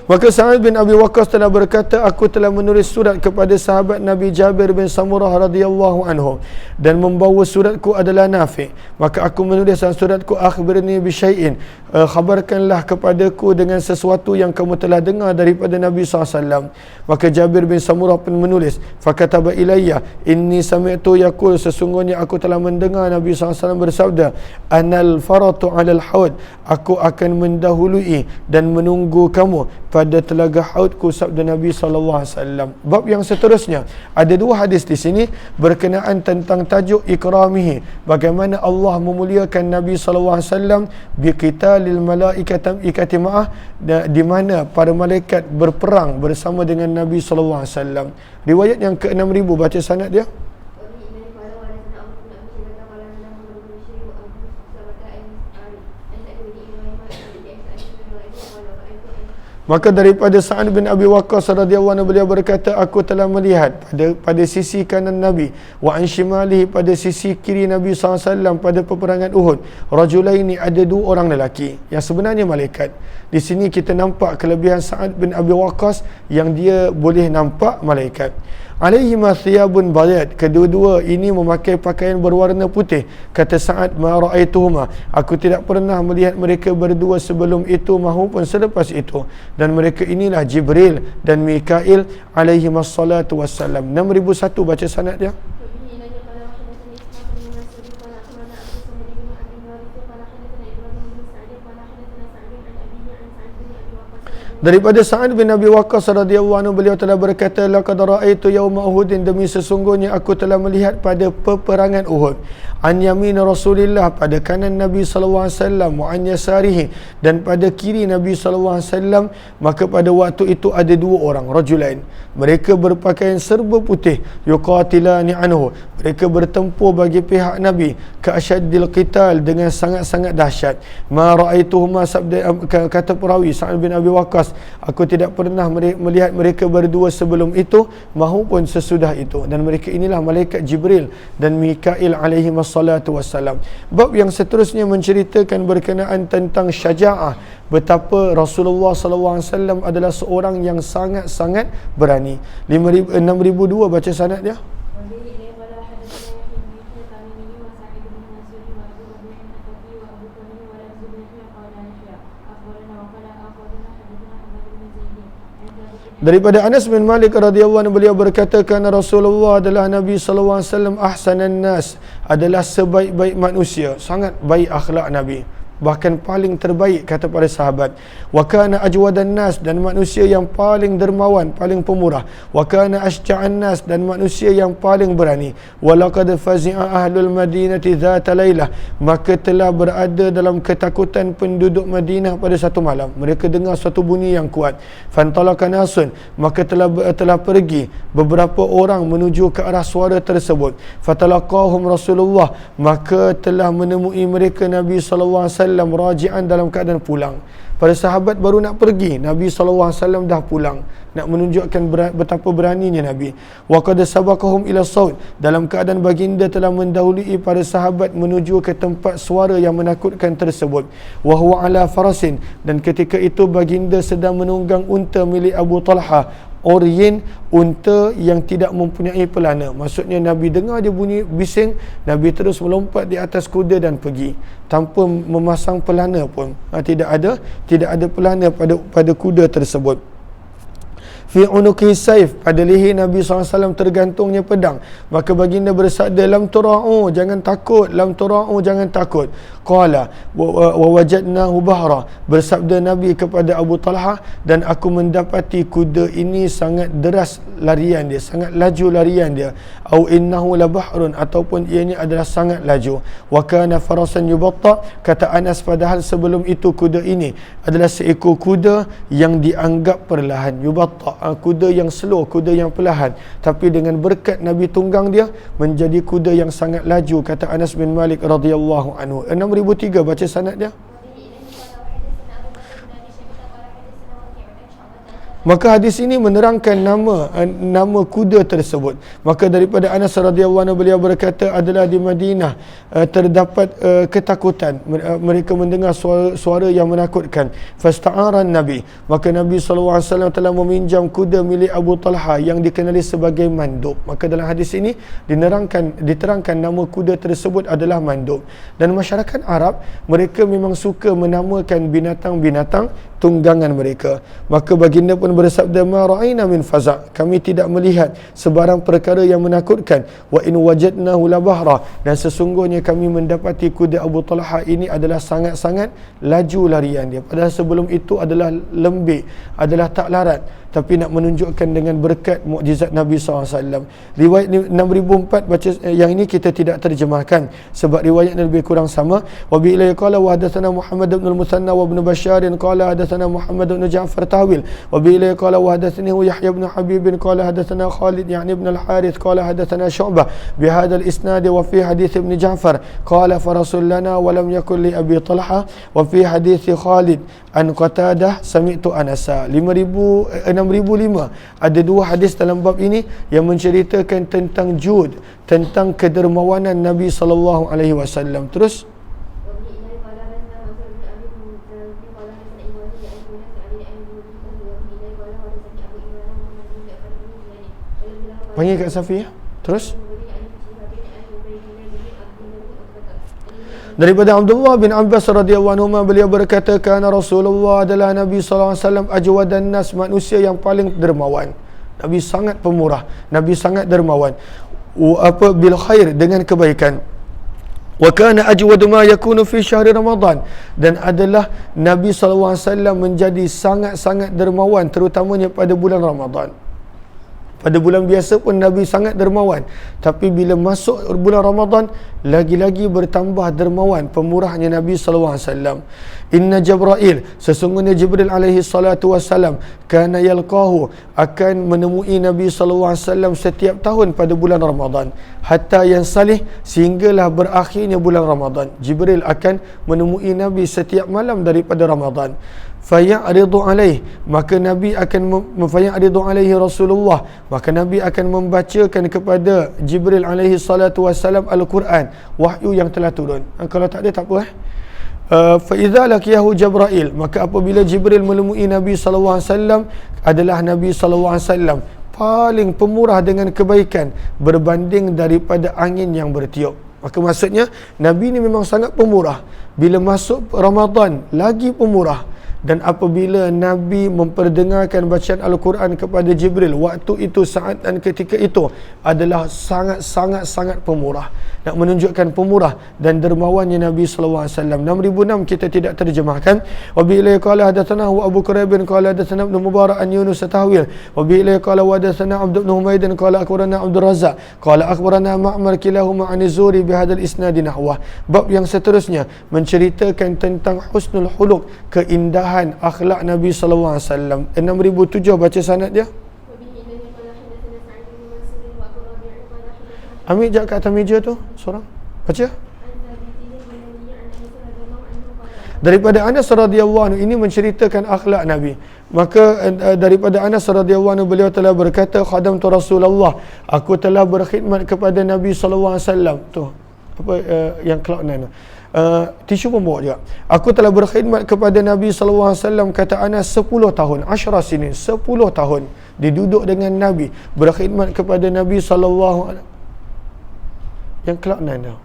Maka Sa'ad bin Abi Waqqas telah berkata, aku telah menulis surat kepada sahabat Nabi Jabir bin Samurah radhiyallahu anhu dan membawa suratku adalah Nafi'. Maka aku menulis dalam suratku, akhbirni bi syai'in, khabarkanlah kepadaku dengan sesuatu yang kamu telah dengar daripada Nabi SAW. Maka Jabir bin Samurah pun menulis, fakataba ilayya inni sami'tu yaqul, sesungguhnya aku telah mendengar Nabi SAW bersabda, anal faratu 'alal haud, aku akan mendahului dan menunggu kamu pada telaga haudku, sabda Nabi SAW. Bab yang seterusnya, ada dua hadis di sini berkenaan tentang tajuk ikramihi, bagaimana Allah memuliakan Nabi SAW biqitalil malaikati ma'ah, di mana para malaikat berperang bersama dengan Nabi SAW. Riwayat yang ke-6000, baca sanad dia. Maka daripada Sa'ad bin Abi Waqqas radhiyallahu anhu, beliau berkata, aku telah melihat pada sisi kanan Nabi, wa an shimalihi, pada sisi kiri Nabi SAW pada peperangan Uhud, rajulaini, ada dua orang lelaki yang sebenarnya malaikat. Di sini kita nampak kelebihan Sa'ad bin Abi Waqqas yang dia boleh nampak malaikat. Alaihima thiyabun bayad, kedua-dua ini memakai pakaian berwarna putih. Kata Sa'ad, ma ra'aituhuma, aku tidak pernah melihat mereka berdua sebelum itu maupun selepas itu. Dan mereka inilah Jibril dan Mikail alaihima salatu wassalam. 6001, baca sanad dia. Daripada Sa'ad bin Abi Waqqas radhiyallahu anhu, beliau telah berkata, laqad ra'aitu yauma Uhudin, demi sesungguhnya aku telah melihat pada peperangan Uhud, an yamin Rasulillah, pada kanan Nabi sallallahu alaihi wasallam, wa an yasarihi, dan pada kiri Nabi sallallahu alaihi wasallam. Maka pada waktu itu ada dua orang, rajulain, mereka berpakaian serba putih, yuqatilani anhu, mereka bertempur bagi pihak Nabi, ka asyaddil qital, dengan sangat-sangat dahsyat. Ma ra'aituhuma, sabda kata perawi Sa'ad bin Abi Waqqas, aku tidak pernah melihat mereka berdua sebelum itu maupun sesudah itu. Dan mereka inilah malaikat Jibril dan Mikail alaihi wassalatu wassalam. Bab yang seterusnya menceritakan berkenaan tentang syaja'ah, betapa Rasulullah SAW adalah seorang yang sangat-sangat berani. 6002, baca sanad dia. Daripada Anas bin Malik radhiyallahu anhu, beliau berkata, kerana Rasulullah adalah Nabi sallallahu alaihi wasallam ahsanan nas, adalah sebaik-baik manusia, sangat baik akhlak Nabi, bahkan paling terbaik kata para sahabat. Wa kana ajwadan nas, dan manusia yang paling dermawan, paling pemurah. Wa kana asja'an nas, dan manusia yang paling berani. Wa laqad fazi'a ahlul madinati dzata lailah, maka telah berada dalam ketakutan penduduk Madinah pada satu malam. Mereka dengar suatu bunyi yang kuat. Fantalaka nasun, maka telah pergi beberapa orang menuju ke arah suara tersebut. Fatalaqahum Rasulullah, maka telah menemui mereka Nabi sallallahu alaihi wasallam raji'an, dalam keadaan pulang. Para sahabat baru nak pergi, Nabi SAW dah pulang, nak menunjukkan betapa beraninya Nabi. Wa qad sabaqahum ila saud, dalam keadaan baginda telah mendahului para sahabat menuju ke tempat suara yang menakutkan tersebut. Wa huwa ala farasin, dan ketika itu baginda sedang menunggang unta milik Abu Talha, orien, unta yang tidak mempunyai pelana. Maksudnya Nabi dengar dia bunyi bising, Nabi terus melompat di atas kuda dan pergi tanpa memasang pelana pun. Tidak ada pelana pada kuda tersebut. Fi unuki saif, pada leher Nabi SAW tergantungnya pedang. Maka baginda bersabda, lam tura'u, jangan takut, lam tura'u, jangan takut. Qala wa wajadnahu bahra, bersabda Nabi kepada Abu Talha, dan aku mendapati kuda ini sangat deras larian dia, sangat laju larian dia. Au innahu la bahrun, ataupun ianya adalah sangat laju. Wa kana farasan yubatta, kata Anas, padahal sebelum itu kuda ini adalah seekor kuda yang dianggap perlahan. Yubatta, kuda yang slow, kuda yang perlahan, tapi dengan berkat Nabi tunggang dia menjadi kuda yang sangat laju, kata Anas bin Malik radhiyallahu anhu. 6003 baca sanad dia. Maka hadis ini menerangkan nama kuda tersebut. Maka daripada Anas radhiyallahu anhu beliau berkata adalah di Madinah terdapat ketakutan. Mereka mendengar suara yang menakutkan. Fasta'aran Nabi. Maka Nabi SAW telah meminjam kuda milik Abu Talha yang dikenali sebagai mandub. Maka dalam hadis ini diterangkan nama kuda tersebut adalah mandub. Dan masyarakat Arab mereka memang suka menamakan binatang-binatang tunggangan mereka. Maka baginda pun bersabda, ma ra'ayna min faza', kami tidak melihat sebarang perkara yang menakutkan, wa in wajadnahu la bahra, dan sesungguhnya kami mendapati kuda Abu Talha ini adalah sangat-sangat laju larian dia, padahal sebelum itu adalah lembik, adalah tak larat, tapi nak menunjukkan dengan berkat mukjizat Nabi SAW. Riwayat 6004 baca yang ini kita tidak terjemahkan sebab riwayatnya lebih kurang sama. Wa bi ilaihi qala wa hadatsana Muhammad bin al-Musanna wa ibn Bashar qala hadatsana Muhammad bin Ja'far Tawil wa bi ilaihi qala wa hadatsani Yahya bin Habib qala hadatsana Khalid yani ibn al-Harith qala hadatsana Syu'bah bi hadzal isnad wa fi hadits ibn Ja'far qala fa rasulana wa lam yakul li Abi Talha wa fi hadits Khalid an Qatadah sami'tu Anasa. 6005 ada dua hadis dalam bab ini yang menceritakan tentang jud, tentang kedermawanan Nabi sallallahu alaihi wasallam. Terus panggil Kak Safi ya. Terus daripada Abdullah bin Abbas radhiyallahu anhu beliau berkata kana Rasulullah adalah Nabi sallallahu alaihi wasallam ajwadan nas, manusia yang paling dermawan. Nabi sangat pemurah, Nabi sangat dermawan. Bil khair, dengan kebaikan. Wa kana ajwadu ma yakunu fi syahri Ramadan, dan adalah Nabi sallallahu alaihi wasallam menjadi sangat-sangat dermawan terutamanya pada bulan Ramadan. Pada bulan biasa pun Nabi sangat dermawan, tapi bila masuk bulan Ramadan lagi-lagi bertambah dermawan pemurahnya Nabi sallallahu alaihi wasallam. Inna Jibril, sesungguhnya Jibril alaihi salatu wasallam, kana yalqahu, akan menemui Nabi sallallahu alaihi wasallam setiap tahun pada bulan Ramadan, hatta yang salih, sehinggalah berakhirnya bulan Ramadan. Jibril akan menemui Nabi setiap malam daripada Ramadan. Faya'ridu alaih, maka Nabi akan faya'ridu alaihi Rasulullah, maka Nabi akan membacakan kepada Jibril alaihi salatu wassalam Al-Quran, wahyu yang telah turun. Kalau tak ada tak apa fa idza laqiyahu Jibril, maka apabila Jibril menemui Nabi sallallahu alaihi wasallam, adalah Nabi sallallahu alaihi wasallam paling pemurah dengan kebaikan berbanding daripada angin yang bertiup. Maka maksudnya Nabi ni memang sangat pemurah. Bila masuk Ramadan lagi pemurah. Dan apabila Nabi memperdengarkan bacaan Al-Quran kepada Jibril, waktu itu, saat dan ketika itu adalah sangat-sangat pemurah. Nak menunjukkan pemurah dan dermawannya Nabi sallallahu alaihi wasallam. 6006 kita tidak terjemahkan. Wa bi ilaihi qala hadatsana Abu Quraib qala hadatsana Ibn Mubarak an Yunus Tahwil wa bi ilaihi qala wa hadatsana Abd ibn Humaid qala akhbarana Abdul Razzaq qala akhbarana Ma'mar kilahuma an Zuri bi hadzal isnad nahwa. Bab yang seterusnya menceritakan tentang husnul khuluq, keindahan akhlak Nabi sallallahu alaihi wasallam. 6007 baca sanad dia. Ambil jap kat atas meja tu seorang. Baca. Daripada Anas radhiyallahu anhu, ini menceritakan akhlak Nabi. Maka daripada Anas radhiyallahu anhu beliau telah berkata, khadamtu Rasulullah, aku telah berkhidmat kepada Nabi sallallahu alaihi wasallam. Tu apa yang cloud nine tu. Tisu pun bawa juga. Aku telah berkhidmat kepada Nabi sallallahu alaihi wasallam, kata Anas, 10 tahun, 10 sinin, 10 tahun diduduk dengan Nabi, berkhidmat kepada Nabi sallallahu alaihi wasallam. Yang kelak nana.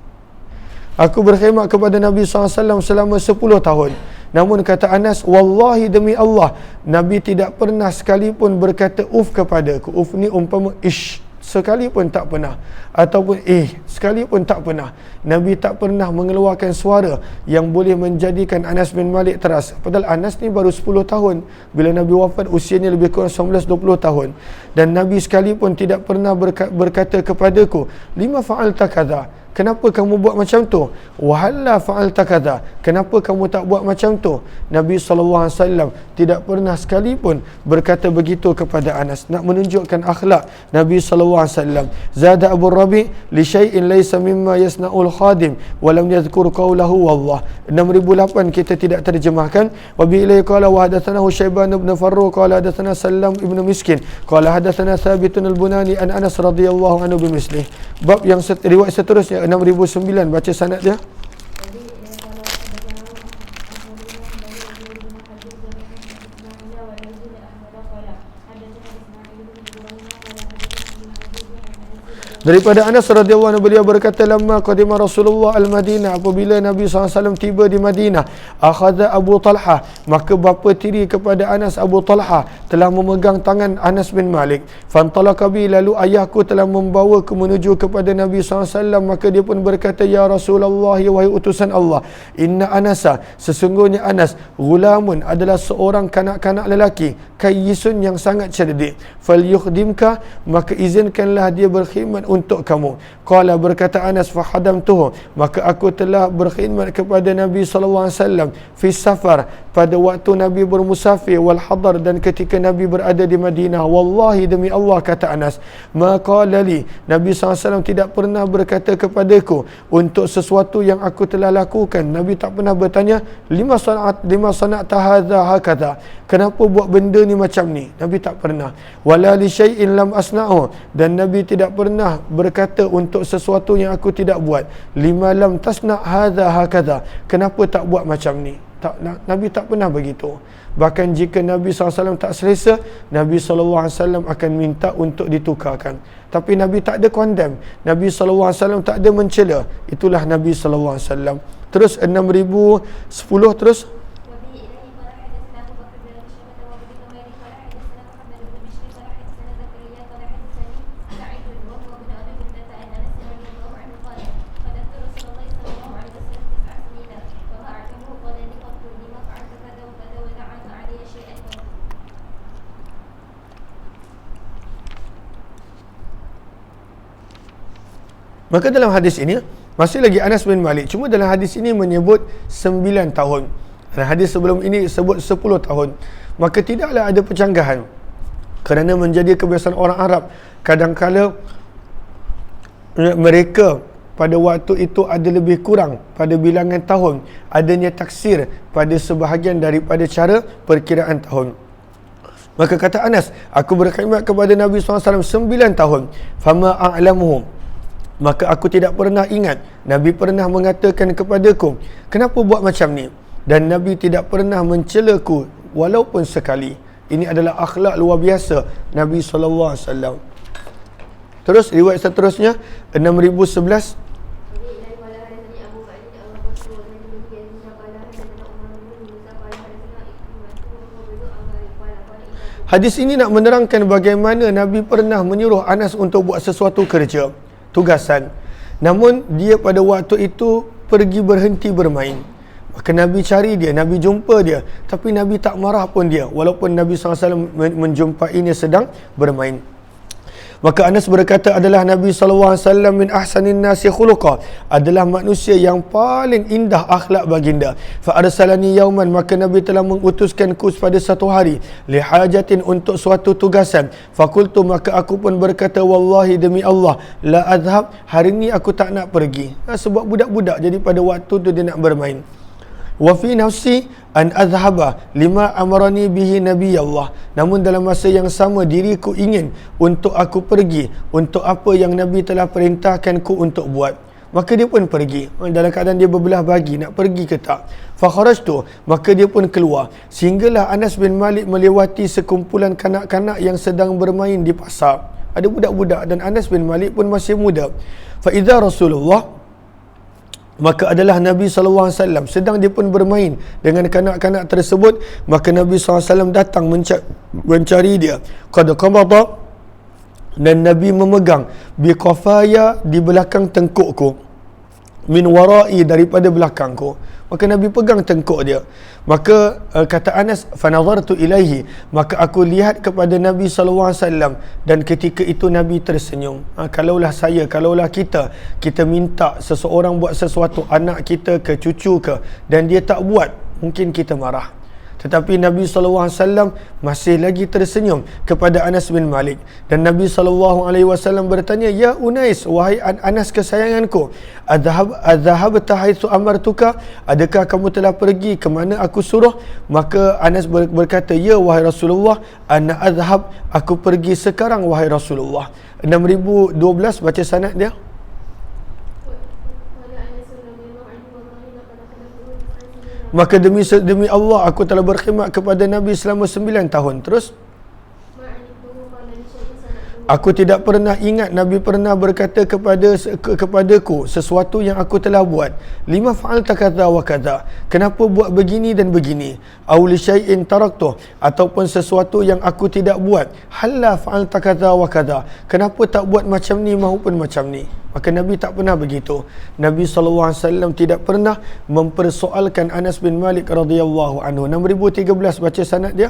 Aku berkhidmat kepada Nabi SAW selama 10 tahun. Namun kata Anas, wallahi demi Allah, Nabi tidak pernah sekalipun berkata uf kepadaku. Uf ni umpama ish, sekalipun tak pernah. Ataupun sekalipun tak pernah. Nabi tak pernah mengeluarkan suara yang boleh menjadikan Anas bin Malik teras. Padahal Anas ni baru 10 tahun. Bila Nabi wafat usianya lebih kurang 19-20 tahun. Dan Nabi sekalipun tidak pernah berkata kepadaku, lima fa'alta kadha, kenapa kamu buat macam tu? Wahalla fa'alta kadza, kenapa kamu tak buat macam tu? Nabi SAW tidak pernah sekalipun berkata begitu kepada Anas, nak menunjukkan akhlak Nabi SAW. Zada Abu Rabi li syai'in laysa mimma yasna'ul khadim wa lam yadhkur qawlahu wallah. 6008 kita tidak terjemahkan. Wa bi ilai qala wa hadatsanahu Syaiban ibn Farruq qala hadatsana Sallam ibn Miskin qala hadatsana Thabitun al-Bunani an Anas radhiyallahu anhu bimislih. Bab yang riwayat seterusnya 6009, baca sanad dia. Daripada Anas radhiyallahu anhu, beliau berkata, lamma qadima Rasulullah al-Madinah, apabila Nabi SAW tiba di Madinah, akhadha Abu Talha, maka bapa tiri kepada Anas, Abu Talha, telah memegang tangan Anas bin Malik. Fantalaka bi, lalu ayahku telah membawa ke menuju kepada Nabi SAW, maka dia pun berkata, ya Rasulullah, wahai utusan Allah, inna Anasa, sesungguhnya Anas, gulamun, adalah seorang kanak-kanak lelaki, kayyisun, yang sangat cerdik, falyukhdimka, maka izinkanlah dia berkhidmat untuk kamu. Qala, berkata Anas, fahadamtuhu, maka aku telah berkhidmat kepada Nabi SAW fi safar, pada waktu Nabi bermusafir, wal hadar, dan ketika Nabi berada di Madinah. Wallahi, demi Allah, kata Anas, ma qala li, Nabi SAW tidak pernah berkata kepadaku untuk sesuatu yang aku telah lakukan. Nabi tak pernah bertanya, lima sana'ta hadha hakadha, kenapa buat benda ni macam ni? Nabi tak pernah. Wala li syai'in lam asna'u, dan Nabi tidak pernah berkata untuk sesuatu yang aku tidak buat. Lima lam tasna' hadha hakadha, kenapa tak buat macam ni? Nabi tak pernah begitu. Bahkan jika Nabi SAW tak selesa, Nabi SAW akan minta untuk ditukarkan. Tapi Nabi tak ada condemn, Nabi SAW tak ada mencela. Itulah Nabi SAW. Terus 6010 terus. Maka dalam hadis ini masih lagi Anas bin Malik, cuma dalam hadis ini menyebut 9 tahun. Dan hadis sebelum ini sebut 10 tahun. Maka tidaklah ada pencanggahan, kerana menjadi kebiasaan orang Arab, kadang-kala mereka pada waktu itu ada lebih kurang pada bilangan tahun, adanya taksir pada sebahagian daripada cara perkiraan tahun. Maka kata Anas, aku berkhidmat kepada Nabi SAW 9 tahun. Fama a'lamuhum, maka aku tidak pernah ingat Nabi pernah mengatakan kepadaku, kenapa buat macam ni? Dan Nabi tidak pernah mencelaku walaupun sekali. Ini adalah akhlak luar biasa Nabi SAW. Terus riwayat seterusnya 6011. Hadis ini nak menerangkan bagaimana Nabi pernah menyuruh Anas untuk buat sesuatu kerja, tugasan. Namun dia pada waktu itu pergi berhenti bermain. Maka Nabi cari dia, Nabi jumpa dia, tapi Nabi tak marah pun dia, walaupun Nabi SAW menjumpainya sedang bermain. Maka Anas berkata, adalah Nabi SAW min ahsanin nasi khuluqa, adalah manusia yang paling indah akhlak baginda. Fa arsalani yauman, maka Nabi telah mengutuskanku pada satu hari, li hajatin, untuk suatu tugasan. Fakultu, maka aku pun berkata, wallahi, demi Allah, la adhab, hari ni aku tak nak pergi. Sebab budak-budak, jadi pada waktu tu dia nak bermain. Wa fi nafsi an adhhaba lima amarani bihi nabi Allah, namun dalam masa yang sama diriku ingin untuk aku pergi untuk apa yang Nabi telah perintahkanku untuk buat. Maka dia pun pergi dalam keadaan dia berbelah bagi nak pergi ke tak. Fa kharajtu, maka dia pun keluar, sehinggalah Anas bin Malik melewati sekumpulan kanak-kanak yang sedang bermain di pasar. Ada budak-budak dan Anas bin Malik pun masih muda. Fa idza Rasulullah, maka adalah Nabi SAW sedang dia pun bermain dengan kanak-kanak tersebut. Maka Nabi SAW datang mencari dia. Qad qabada, dan Nabi memegang biqafaya, di belakang tengkukku, min warai, daripada belakangku. Maka Nabi pegang tengkuk dia. Maka kata Anas, fanadhartu ilaihi, maka aku lihat kepada Nabi SAW dan ketika itu Nabi tersenyum. Kalaulah kita minta seseorang buat sesuatu, anak kita ke, cucu ke, dan dia tak buat, mungkin kita marah. Tetapi Nabi SAW masih lagi tersenyum kepada Anas bin Malik. Dan Nabi SAW bertanya, Ya Unais, wahai Anas kesayanganku, adzahabta haitsu amartuka, adakah kamu telah pergi ke mana aku suruh? Maka Anas berkata, Ya wahai Rasulullah, ana adhab, aku pergi sekarang wahai Rasulullah. 6012 baca sanad dia. Maka demi Allah aku telah berkhidmat kepada Nabi selama 9 tahun. Terus, aku tidak pernah ingat Nabi pernah berkata kepadaku sesuatu yang aku telah buat. Lima fa'alta kadza wa kadza, kenapa buat begini dan begini? Aw li syai'in taraktuh, ataupun sesuatu yang aku tidak buat. Halla fa'alta kadza wa kadza, kenapa tak buat macam ni maupun macam ni? Maka Nabi tak pernah begitu. Nabi SAW tidak pernah mempersoalkan Anas bin Malik radhiyallahu anhu. 6013 baca sanad dia.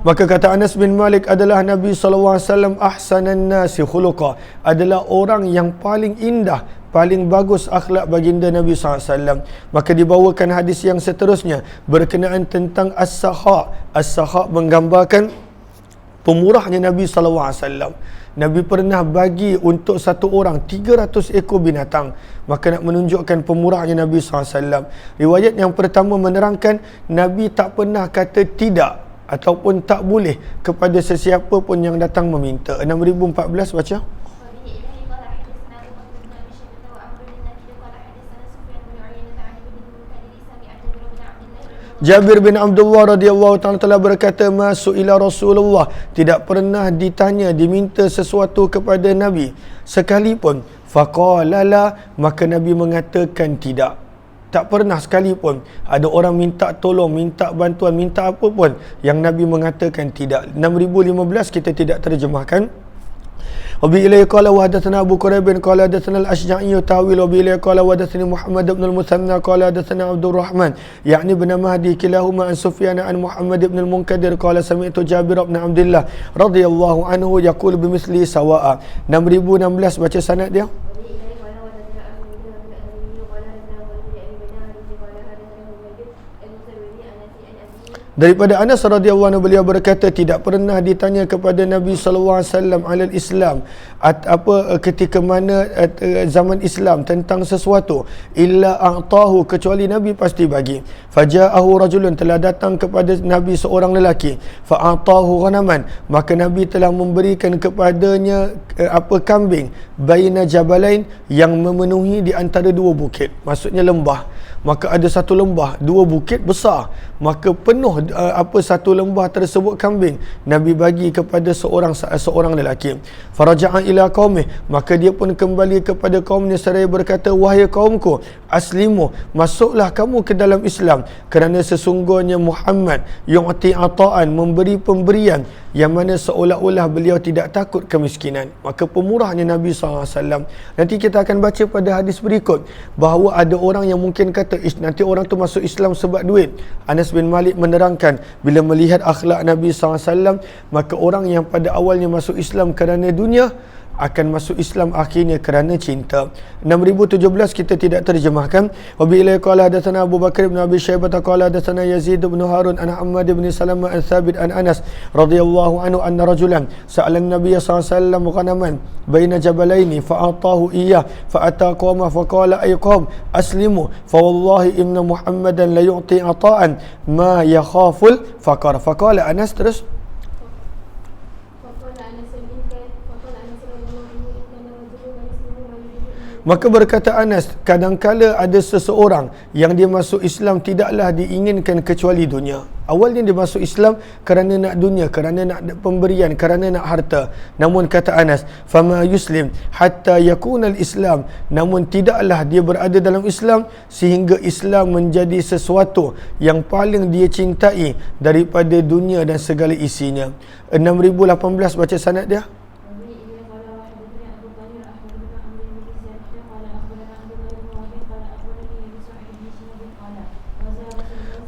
Maka kata Anas bin Malik adalah Nabi SAW ahsanan nasi khuluqa, adalah orang yang paling indah, paling bagus akhlak baginda Nabi SAW. Maka dibawakan hadis yang seterusnya berkenaan tentang as-sakha. As-sakha menggambarkan pemurahnya Nabi SAW. Nabi pernah bagi untuk satu orang 300 ekor binatang. Maka nak menunjukkan pemurahnya Nabi SAW. Riwayat yang pertama menerangkan Nabi tak pernah kata tidak ataupun tak boleh kepada sesiapa pun yang datang meminta. 6014 baca. Jabir bin Abdullah radhiyallahu ta'ala telah berkata, masuk ila Rasulullah, tidak pernah ditanya, diminta sesuatu kepada Nabi sekalipun. Faqala la, maka Nabi mengatakan tidak. Tak pernah sekalipun ada orang minta tolong, minta bantuan, minta apa pun yang Nabi mengatakan tidak. 6015 kita tidak terjemahkan. Wabi ilayhi qala wa hadatsana Abu Quraib qala hadatsana al-Ashja'i tawil wabi ilayhi qala wa hadatsani Muhammad ibn al-Muthanna qala hadatsana Abdul Rahman yakni bin Mahdi kilahuma an Sufyan an Muhammad ibn al-Munkadir qala sami'tu Jabir bin Abdullah radhiyallahu anhu yaqul bimithli sawa'a. 6016 baca sanad dia. Daripada Anas radhiyallahu anhu, beliau berkata tidak pernah ditanya kepada Nabi sallallahu alaihi wasallam alal Islam ketika mana zaman Islam tentang sesuatu illa a'tahu, kecuali Nabi pasti bagi. Faja'ahu rajulun, telah datang kepada Nabi seorang lelaki, fa'atahu ghanaman, maka Nabi telah memberikan kepadanya kambing baina jabalain, yang memenuhi di antara dua bukit, maksudnya lembah. Maka ada satu lembah, dua bukit besar, maka penuh satu lembah tersebut kambing. Nabi bagi kepada seorang lelaki. Faraja'a ila qaumih, maka dia pun kembali kepada kaumnya seraya berkata, wahai kaumku, aslimu, masuklah kamu ke dalam Islam, kerana sesungguhnya Muhammad yu'ti ata'an, memberi pemberian yang mana seolah-olah beliau tidak takut kemiskinan. Maka pemurahnya Nabi SAW. Nanti kita akan baca pada hadis berikut bahawa ada orang yang mungkin kata nanti orang tu masuk Islam sebab duit. Anas bin Malik menerangkan, bila melihat akhlak Nabi SAW, maka orang yang pada awalnya masuk Islam kerana dunia akan masuk Islam akhirnya kerana cinta. 6017 kita tidak terjemahkan. Wa bi ilaihi qala hadatsana Abu Bakar bin Abi Syaibah qala hadatsana Yazid bin Harun an Ahmad bin Salamah an Thabit an Anas radhiyallahu anhu anna rajulan sa'ala an-nabiy sallallahu alaihi wasallam ghanaman baina jabalaini fa'atahu iyyah fa'ata qauma faqala ay qaum aslimu fa wallahi inna Muhammadan la yu'ti ata'an ma yakhaful faqar. Faqala Anas, terus maka berkata Anas, kadangkala ada seseorang yang dia masuk Islam tidaklah diinginkan kecuali dunia. Awalnya dia masuk Islam kerana nak dunia, kerana nak pemberian, kerana nak harta. Namun kata Anas, fama yuslim hatta yakuna al-Islam, namun tidaklah dia berada dalam Islam sehingga Islam menjadi sesuatu yang paling dia cintai daripada dunia dan segala isinya. 6018 baca sanad dia.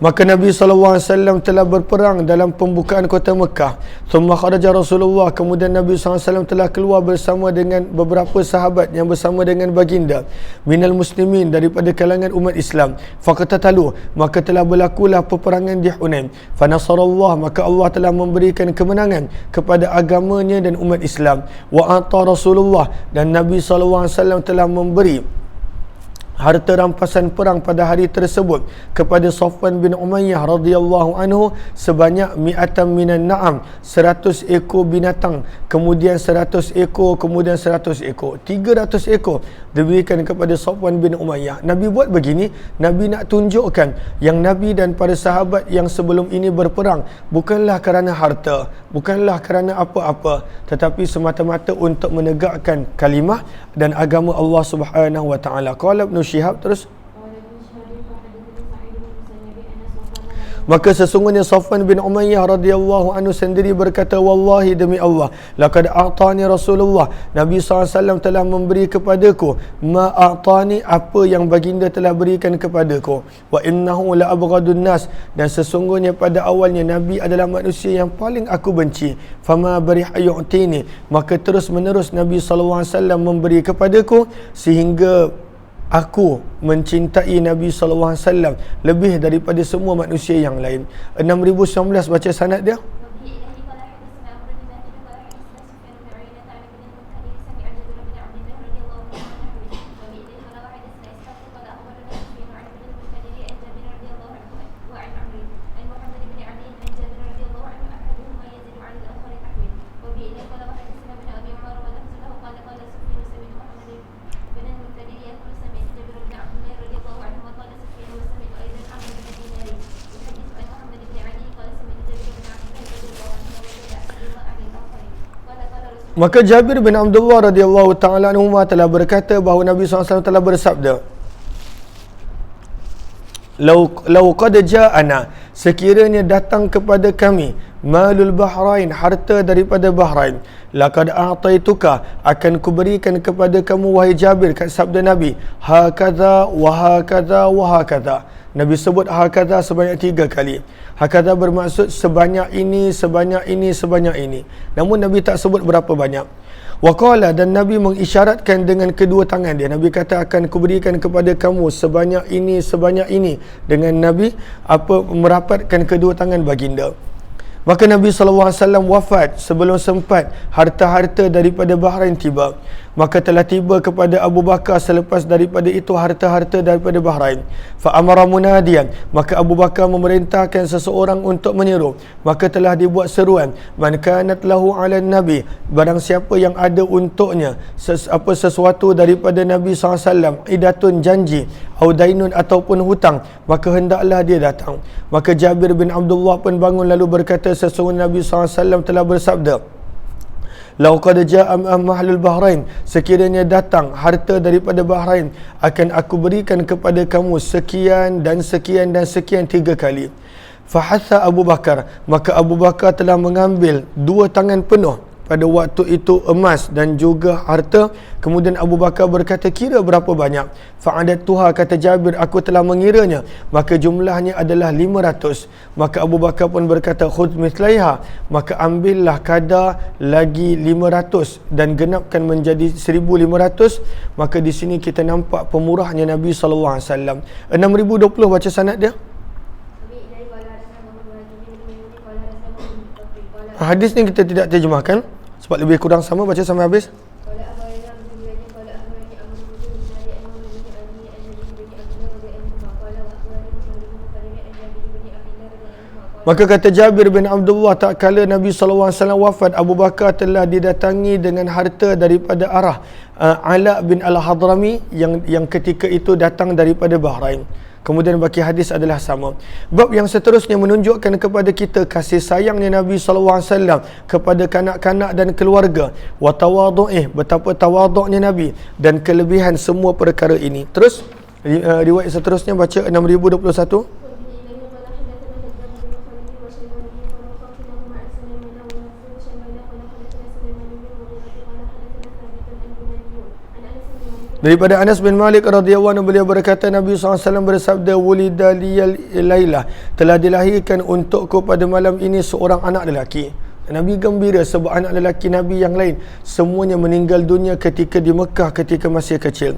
Maka Nabi SAW telah berperang dalam pembukaan kota Mekah. Thumma kharaja Rasulullah, kemudian Nabi SAW telah keluar bersama dengan beberapa sahabat yang bersama dengan baginda. Minal muslimin, daripada kalangan umat Islam. Faqatatalu, maka telah berlakulah peperangan di Hunain. Fanasarallah, maka Allah telah memberikan kemenangan kepada agamanya dan umat Islam. Wa ata Rasulullah, dan Nabi SAW telah memberi harta rampasan perang pada hari tersebut kepada Safwan bin Umayyah radhiyallahu anhu sebanyak mi'atan minan na'am, 100 ekor binatang, kemudian 100 ekor, kemudian 100 ekor, 300 ekor diberikan kepada Safwan bin Umayyah. Nabi buat begini, Nabi nak tunjukkan yang Nabi dan para sahabat yang sebelum ini berperang bukanlah kerana harta, bukanlah kerana apa-apa, tetapi semata-mata untuk menegakkan kalimah dan agama Allah Subhanahu wa taala. Qala Ibn Syihab terus, maka sesungguhnya Safwan bin Umayyah radhiyallahu anhu sendiri berkata, wallahi demi Allah, laqad a'tani Rasulullah, Nabi SAW telah memberi kepadaku ma a'tani, apa yang baginda telah berikan kepadaku. Wa innahu la abghadun nas, dan sesungguhnya pada awalnya Nabi adalah manusia yang paling aku benci. Fama barih yu'tini, maka terus menerus Nabi SAW memberi kepadaku sehingga aku mencintai Nabi SAW lebih daripada semua manusia yang lain. 6019 baca sanad dia. Maka Jabir bin Abdullah radhiyallahu ta'ala anhu telah berkata bahawa Nabi SAW telah bersabda, Lau qad ja'ana, sekiranya datang kepada kami malul Bahrain, harta daripada Bahrain, laqad a'taituka, akan kuberikan kepada kamu wahai Jabir. Kat sabda Nabi, hakadha wa hakadha wa hakadha. Nabi sebut hakadha sebanyak 3 kali. Hakadha bermaksud sebanyak ini, sebanyak ini, sebanyak ini. Namun Nabi tak sebut berapa banyak. Waqala, dan Nabi mengisyaratkan dengan kedua tangan dia. Nabi kata akan kuberikan kepada kamu sebanyak ini, sebanyak ini. Dengan Nabi merapatkan kedua tangan baginda. Maka Nabi SAW wafat sebelum sempat harta-harta daripada Bahrain tiba. Maka telah tiba kepada Abu Bakar selepas daripada itu harta-harta daripada Bahrain. Fa'amara munadian, maka Abu Bakar memerintahkan seseorang untuk menyeru. Maka telah dibuat seruan, man kanat lahu 'ala nabi, barang siapa yang ada untuknya sesuatu daripada Nabi SAW, idatun janji, au dainun ataupun hutang, maka hendaklah dia datang. Maka Jabir bin Abdullah pun bangun lalu berkata, sesungguhnya Nabi SAW telah bersabda, Lau qad ja'a mahlul Bahrain, sekiranya datang harta daripada Bahrain, akan aku berikan kepada kamu sekian dan sekian dan sekian 3 kali. Fahatha Abu Bakar, maka Abu Bakar telah mengambil 2 tangan penuh pada waktu itu emas dan juga harta. Kemudian Abu Bakar berkata, kira berapa banyak? Fa'adattuha, kata Jabir, aku telah mengiranya, maka jumlahnya adalah 500. Maka Abu Bakar pun berkata, khudh mithlaiha, maka ambillah kadar lagi 500 dan genapkan menjadi 1500. Maka di sini kita nampak pemurahnya Nabi SAW. 6020 baca sanad dia. Hadis ni kita tidak terjemahkan sebab lebih kurang sama, baca sampai habis. Maka kata Jabir bin Abdullah, tak kala Nabi SAW wafat, Abu Bakar telah didatangi dengan harta daripada arah Ala bin Al-Hadrami yang ketika itu datang daripada Bahrain. Kemudian baki hadis adalah sama. Bab yang seterusnya menunjukkan kepada kita kasih sayangnya Nabi SAW kepada kanak-kanak dan keluarga. Wa tawadhu'ih, betapa tawadhu'nya Nabi dan kelebihan semua perkara ini. Terus riwayat seterusnya baca 6021. Daripada Anas bin Malik radhiyallahu anhu, beliau berkata Nabi SAW bersabda, wulida liyal lailah, telah dilahirkan untukku pada malam ini seorang anak lelaki. Nabi gembira sebab anak lelaki Nabi yang lain semuanya meninggal dunia ketika di Mekah ketika masih kecil.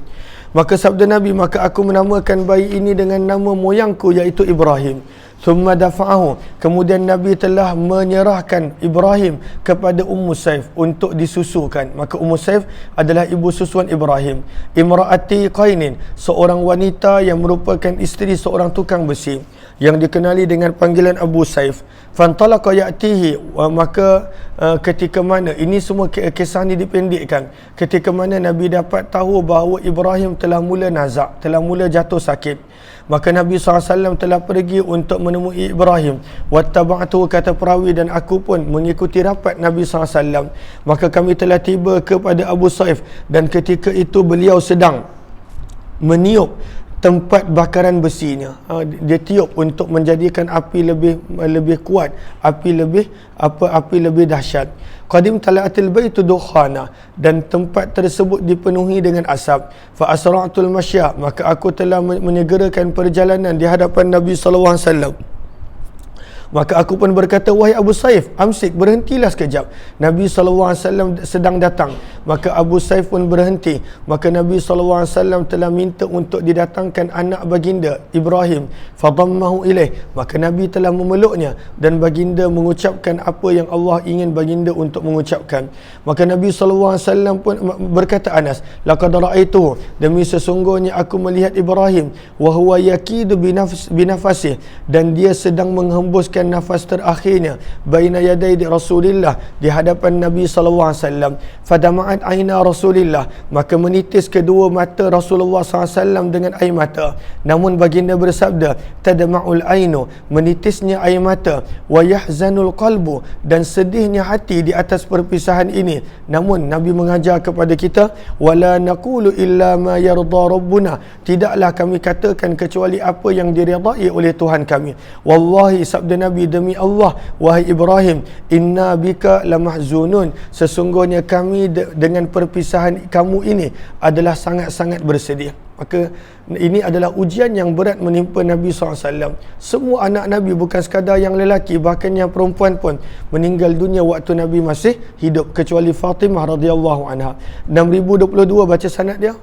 Maka sabda Nabi, maka aku menamakan bayi ini dengan nama moyangku iaitu Ibrahim. Thumma dafa'ahu, kemudian Nabi telah menyerahkan Ibrahim kepada Ummu Saif untuk disusukan. Maka Ummu Saif adalah ibu susuan Ibrahim. Imra'ati Qainin, seorang wanita yang merupakan isteri seorang tukang besi yang dikenali dengan panggilan Abu Saif. Fantalaqa ya'tihi, maka ketika mana, ini semua kisah ni dipendekkan, ketika mana Nabi dapat tahu bahawa Ibrahim telah mula nazak, telah mula jatuh sakit, maka Nabi SAW telah pergi untuk menemui Ibrahim. Wattaba'tu, kata perawi, dan aku pun mengikuti rapat Nabi SAW. Maka kami telah tiba kepada Abu Saif, dan ketika itu beliau sedang meniup tempat bakaran besinya. Dia tiup untuk menjadikan api lebih kuat, api lebih dahsyat. Qadim tala'atil baitu dukhana, dan tempat tersebut dipenuhi dengan asap. Fa asra'tul masya, maka aku telah menyegerakan perjalanan di hadapan Nabi sallallahu alaihi wasallam. Maka aku pun berkata, wahai Abu Saif, amsik, berhentilah sekejap. Nabi SAW sedang datang. Maka Abu Saif pun berhenti. Maka Nabi SAW telah minta untuk didatangkan anak baginda Ibrahim. Fadammahu ilaih, maka Nabi telah memeluknya, dan baginda mengucapkan apa yang Allah ingin baginda untuk mengucapkan. Maka Nabi SAW pun berkata, Anas, laqad ra'aituhu, demi sesungguhnya aku melihat Ibrahim, wa huwa yakidu binafasih, dan dia sedang menghembuskan nafas terakhirnya baina yaday di Rasulillah, di hadapan Nabi SAW. Fadama'at aina Rasulillah, maka menitis kedua mata Rasulullah SAW dengan air mata. Namun baginda bersabda, tadma'ul ainu, menitisnya air mata, wa yahzanul qalbu, dan sedihnya hati di atas perpisahan ini. Namun Nabi mengajar kepada kita, wala naqulu illa ma yarda rabbuna, tidaklah kami katakan kecuali apa yang diridai oleh Tuhan kami. Wallahi, sabda Nabi, demi Allah, wahai Ibrahim, inna bika lamahzunun, sesungguhnya kami dengan perpisahan kamu ini adalah sangat-sangat bersedih. Maka ini adalah ujian yang berat menimpa Nabi SAW. Semua anak Nabi, bukan sekadar yang lelaki, bahkan yang perempuan pun meninggal dunia waktu Nabi masih hidup, kecuali Fatimah radhiyallahu anha. 6022 baca sanad dia.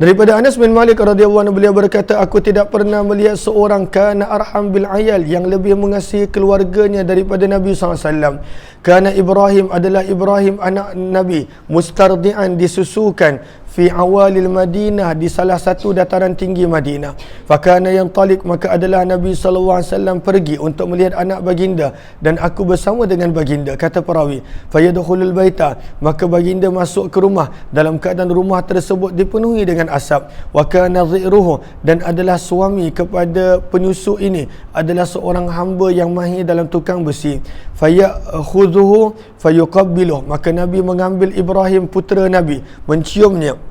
Daripada Anas bin Malik radhiyallahu anhu, beliau berkata, aku tidak pernah melihat seorang kana arham bil ayal, yang lebih mengasihi keluarganya daripada Nabi SAW. Kana Ibrahim, adalah Ibrahim anak Nabi, mustardi'an, disusukan, fi awalil Madinah, di salah satu dataran tinggi Madinah. Fakana yang talik, maka adalah Nabi SAW pergi untuk melihat anak baginda, dan aku bersama dengan baginda, kata perawi. Fayadkhulul baita, maka baginda masuk ke rumah dalam keadaan rumah tersebut dipenuhi dengan asap. Wa kana dhi'ruhu, dan adalah suami kepada penyusu ini adalah seorang hamba yang mahir dalam tukang besi. Fayakhudhuhu fayuqabbiluh, maka Nabi mengambil Ibrahim putera Nabi, menciumnya.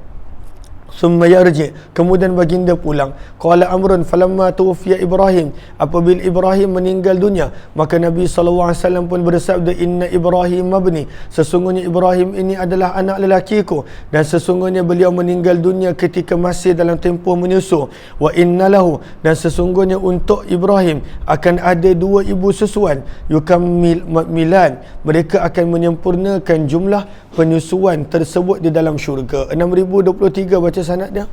Summa yarji, kemudian baginda pulang. Qala Amrun falamma tuwfiya Ibrahim, apabila Ibrahim meninggal dunia, maka Nabi SAW pun bersabda, inna Ibrahim mabni, sesungguhnya Ibrahim ini adalah anak lelakiku, dan sesungguhnya beliau meninggal dunia ketika masih dalam tempoh menyusu. Wa inna lahu, dan sesungguhnya untuk Ibrahim akan ada dua ibu susuan, yukammilan, mereka akan menyempurnakan jumlah penyusuan tersebut di dalam syurga. 6023 baca sanad dia.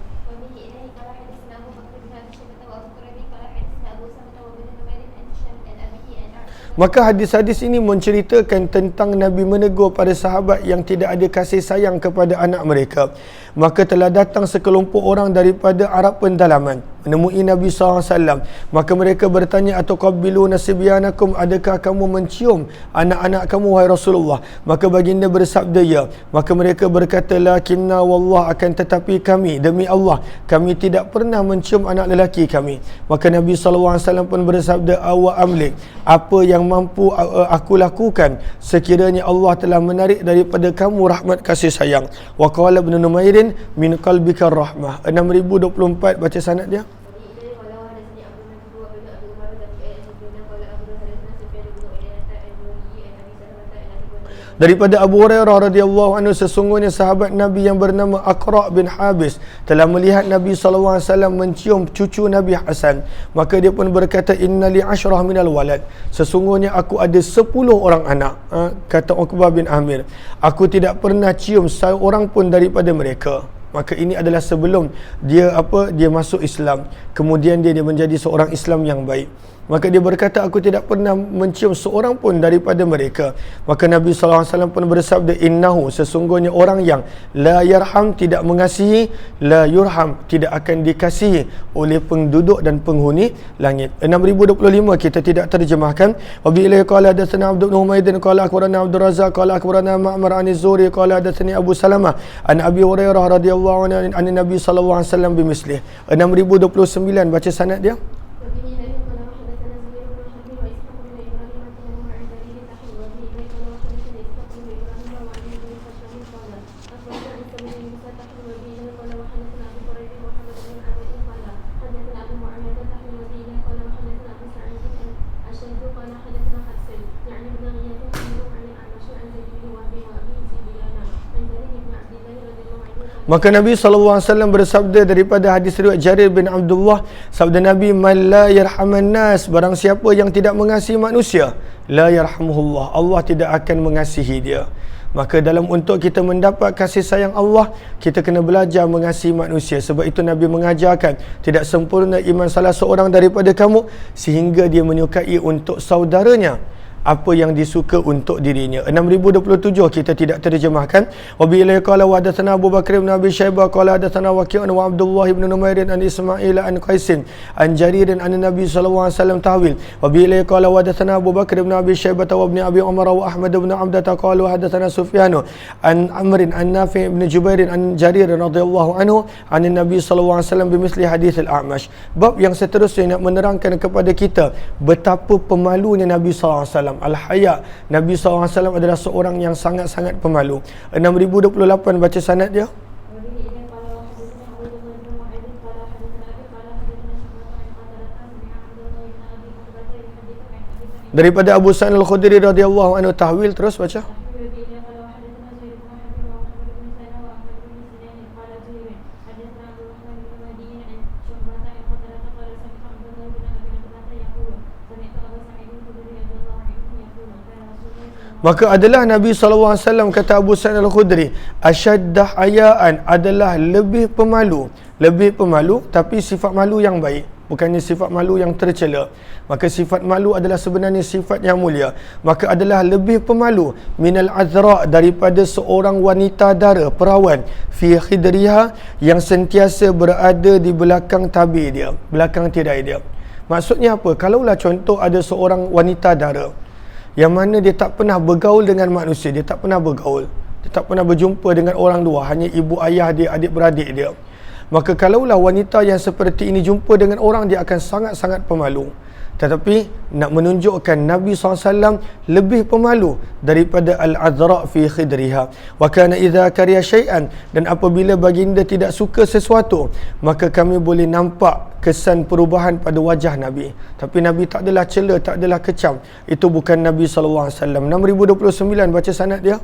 Maka hadis-hadis ini menceritakan tentang Nabi menegur para sahabat yang tidak ada kasih sayang kepada anak mereka. maka telah datang sekelompok orang daripada Arab pendalaman menemui Nabi SAW. Maka mereka bertanya, atuqabbiluna sibyanakum, adakah kamu mencium anak-anak kamu wahai Rasulullah? Maka baginda bersabda, ya. Maka mereka berkata, lakinna wallah, akan tetapi kami, demi Allah, kami tidak pernah mencium anak lelaki kami. Maka Nabi SAW pun bersabda, awa amlik, apa yang mampu aku lakukan sekiranya Allah telah menarik daripada kamu rahmat kasih sayang. Wa qala ibn Numairin min qalbika rahmah. 6024 baca sanad dia. Daripada Abu Hurairah radhiyallahu anhu, sesungguhnya sahabat Nabi yang bernama Aqra' bin Habis telah melihat Nabi SAW mencium cucu Nabi Hasan. Maka dia pun berkata, inna li 10 minal walad, sesungguhnya aku ada 10 orang anak. Kata Uqbah bin Amir, aku tidak pernah cium seorang pun daripada mereka. Maka ini adalah sebelum dia masuk Islam. Kemudian dia menjadi seorang Islam yang baik. Maka dia berkata, aku tidak pernah mencium seorang pun daripada mereka. Maka Nabi SAW pun bersabda, innahu, sesungguhnya orang yang la yarham, tidak mengasihi, la yurham, tidak akan dikasihi oleh penduduk dan penghuni langit. 6025 kita tidak terjemahkan. Wa bi ilaihi qala hadatsana Abdul Humaydin qala akhbarana Abdul Razzaq qala akhbarana Ma'mar an Az-Zuhri qala hadatsani Abu Salamah an Abi Hurairah radhiyallahu anhu an Nabi sallallahu alaihi wasallam bimislih. 6029 baca sanad dia. Maka Nabi SAW bersabda daripada hadis riwayat Jarir bin Abdullah, sabda Nabi, man la yarhaman nas, barang siapa yang tidak mengasihi manusia, la yarhamuhullah, Allah tidak akan mengasihi dia. Maka dalam untuk kita mendapat kasih sayang Allah, kita kena belajar mengasihi manusia. Sebab itu Nabi mengajarkan, tidak sempurna iman salah seorang daripada kamu sehingga dia menyukai untuk saudaranya apa yang disuka untuk dirinya. 6027 kita tidak terjemahkan. Wa bi ilaihi qala wa hadatsana Abu Bakar bin Abi Syaibah qala hadatsana Waqi'un wa Abdullah bin Numairin an Ismail an Qaisin an Jarir an Nabi sallallahu alaihi wasallam tahwil. Wa bi ilaihi qala wa hadatsana Abu Bakar bin Abi Syaibah wa ibn Abi Umar wa Ahmad bin Abdah qalu hadatsana Sufyan an Amr an Nafi' bin Jubair an Jarir radhiyallahu anhu an Nabi sallallahu alaihi wasallam bimithli hadits al-A'mash. Bab yang seterusnya nak menerangkan kepada kita betapa pemalunya Nabi sallallahu alaihi wasallam. Al-Haya, Nabi SAW adalah seorang yang sangat-sangat pemalu. 6028 baca sanad dia. Daripada Abu Sa'id Al-Khudri radhiyallahu anhu tahwil, terus baca. Maka adalah Nabi SAW, kata Abu Sa'id Al-Khudri, asyaddah ayaan, adalah lebih pemalu, tapi sifat malu yang baik, bukannya sifat malu yang tercela. Maka sifat malu adalah sebenarnya sifat yang mulia. Maka adalah lebih pemalu minal azra, daripada seorang wanita dara, perawan, fi khidriha, yang sentiasa berada di belakang tabir dia, belakang tirai dia. Maksudnya apa? Kalaulah contoh ada seorang wanita dara yang mana dia tak pernah bergaul dengan manusia, dia tak pernah bergaul, dia tak pernah berjumpa dengan orang luar, hanya ibu ayah dia, adik-beradik dia. Maka kalaulah wanita yang seperti ini jumpa dengan orang, dia akan sangat-sangat pemalu. Tetapi nak menunjukkan Nabi SAW lebih pemalu daripada al-azra fi khidriha. Wa kana idza kariya syai'an, dan apabila baginda tidak suka sesuatu, maka kami boleh nampak kesan perubahan pada wajah Nabi. Tapi Nabi tak adalah cela, tak adalah kecam. Itu bukan Nabi SAW. 6029 baca sanad dia.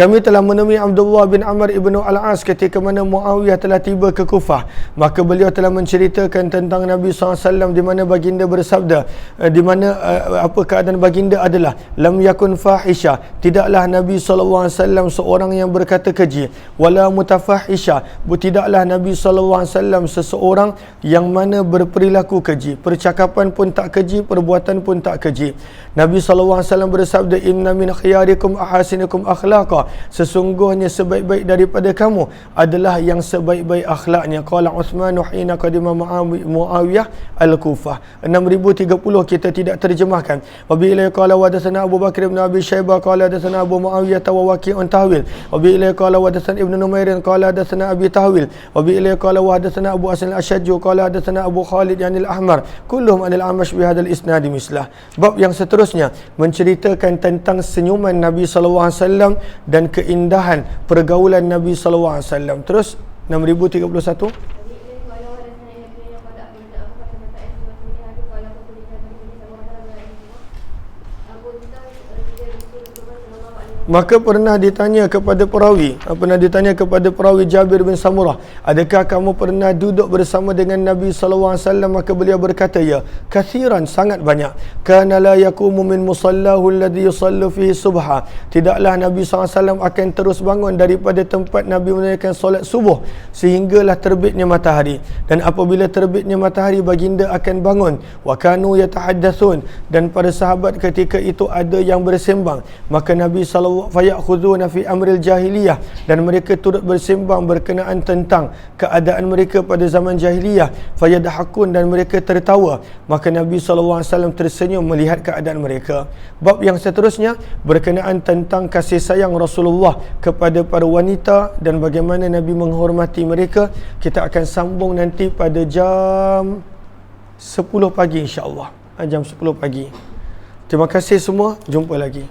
kami telah menemui Abdullah bin Amr ibn Al-As ketika mana Muawiyah telah tiba ke Kufah. Maka beliau telah menceritakan tentang Nabi SAW, di mana baginda bersabda, di mana apa keadaan baginda adalah lam yakun fahisha, tidaklah Nabi SAW seorang yang berkata keji, wala mutafahisha, tidaklah Nabi SAW seseorang yang mana berperilaku keji, percakapan pun tak keji, perbuatan pun tak keji. Nabi SAW bersabda, inna min khiyarikum ahasinikum akhlaqa, sesungguhnya sebaik-baik daripada kamu adalah yang sebaik-baik akhlaknya. Qala Uthman hina qadima Muawiyah al-Kufah. 6030 kita tidak terjemahkan. Wa bi ilai qala wa hadatsana Abu Bakr bin Abi Syaibah qala hadatsana Abu Muawiyah wa Waqi'un tahwil. Wa bi ilai qala wa hadatsana Ibnu Numair qala hadatsana Abi Tahwil. Wa bi ilai qala wa hadatsana Abu Asal al-Ashaj qala hadatsana Abu Khalid yani al-Ahmar. Kulluhum anil Amash bi hadzal isnad mislah. Bab yang seterusnya menceritakan tentang senyuman Nabi SAW dan keindahan pergaulan Nabi SAW. Terus 6031. Maka pernah ditanya kepada perawi Jabir bin Samurah, adakah kamu pernah duduk bersama dengan Nabi SAW? Maka beliau berkata, ya, kathiran, sangat banyak. Kana la yakumu min musallahu alladhi yusallu fihi subha, tidaklah Nabi SAW akan terus bangun daripada tempat Nabi menunaikan solat subuh sehinggalah terbitnya matahari, dan apabila terbitnya matahari baginda akan bangun. Wa kanu yatahaddatsun, dan para sahabat ketika itu ada yang bersembang. Maka Nabi SAW fayakhuduna fi amril jahiliyah, dan mereka turut bersembang berkenaan tentang keadaan mereka pada zaman jahiliyah. Fayadhakun, dan mereka tertawa. Maka Nabi SAW tersenyum melihat keadaan mereka. Bab yang seterusnya berkenaan tentang kasih sayang Rasulullah kepada para wanita dan bagaimana Nabi menghormati mereka. Kita akan sambung nanti pada jam 10 pagi insya-Allah. Jam 10 pagi. Terima kasih semua, jumpa lagi.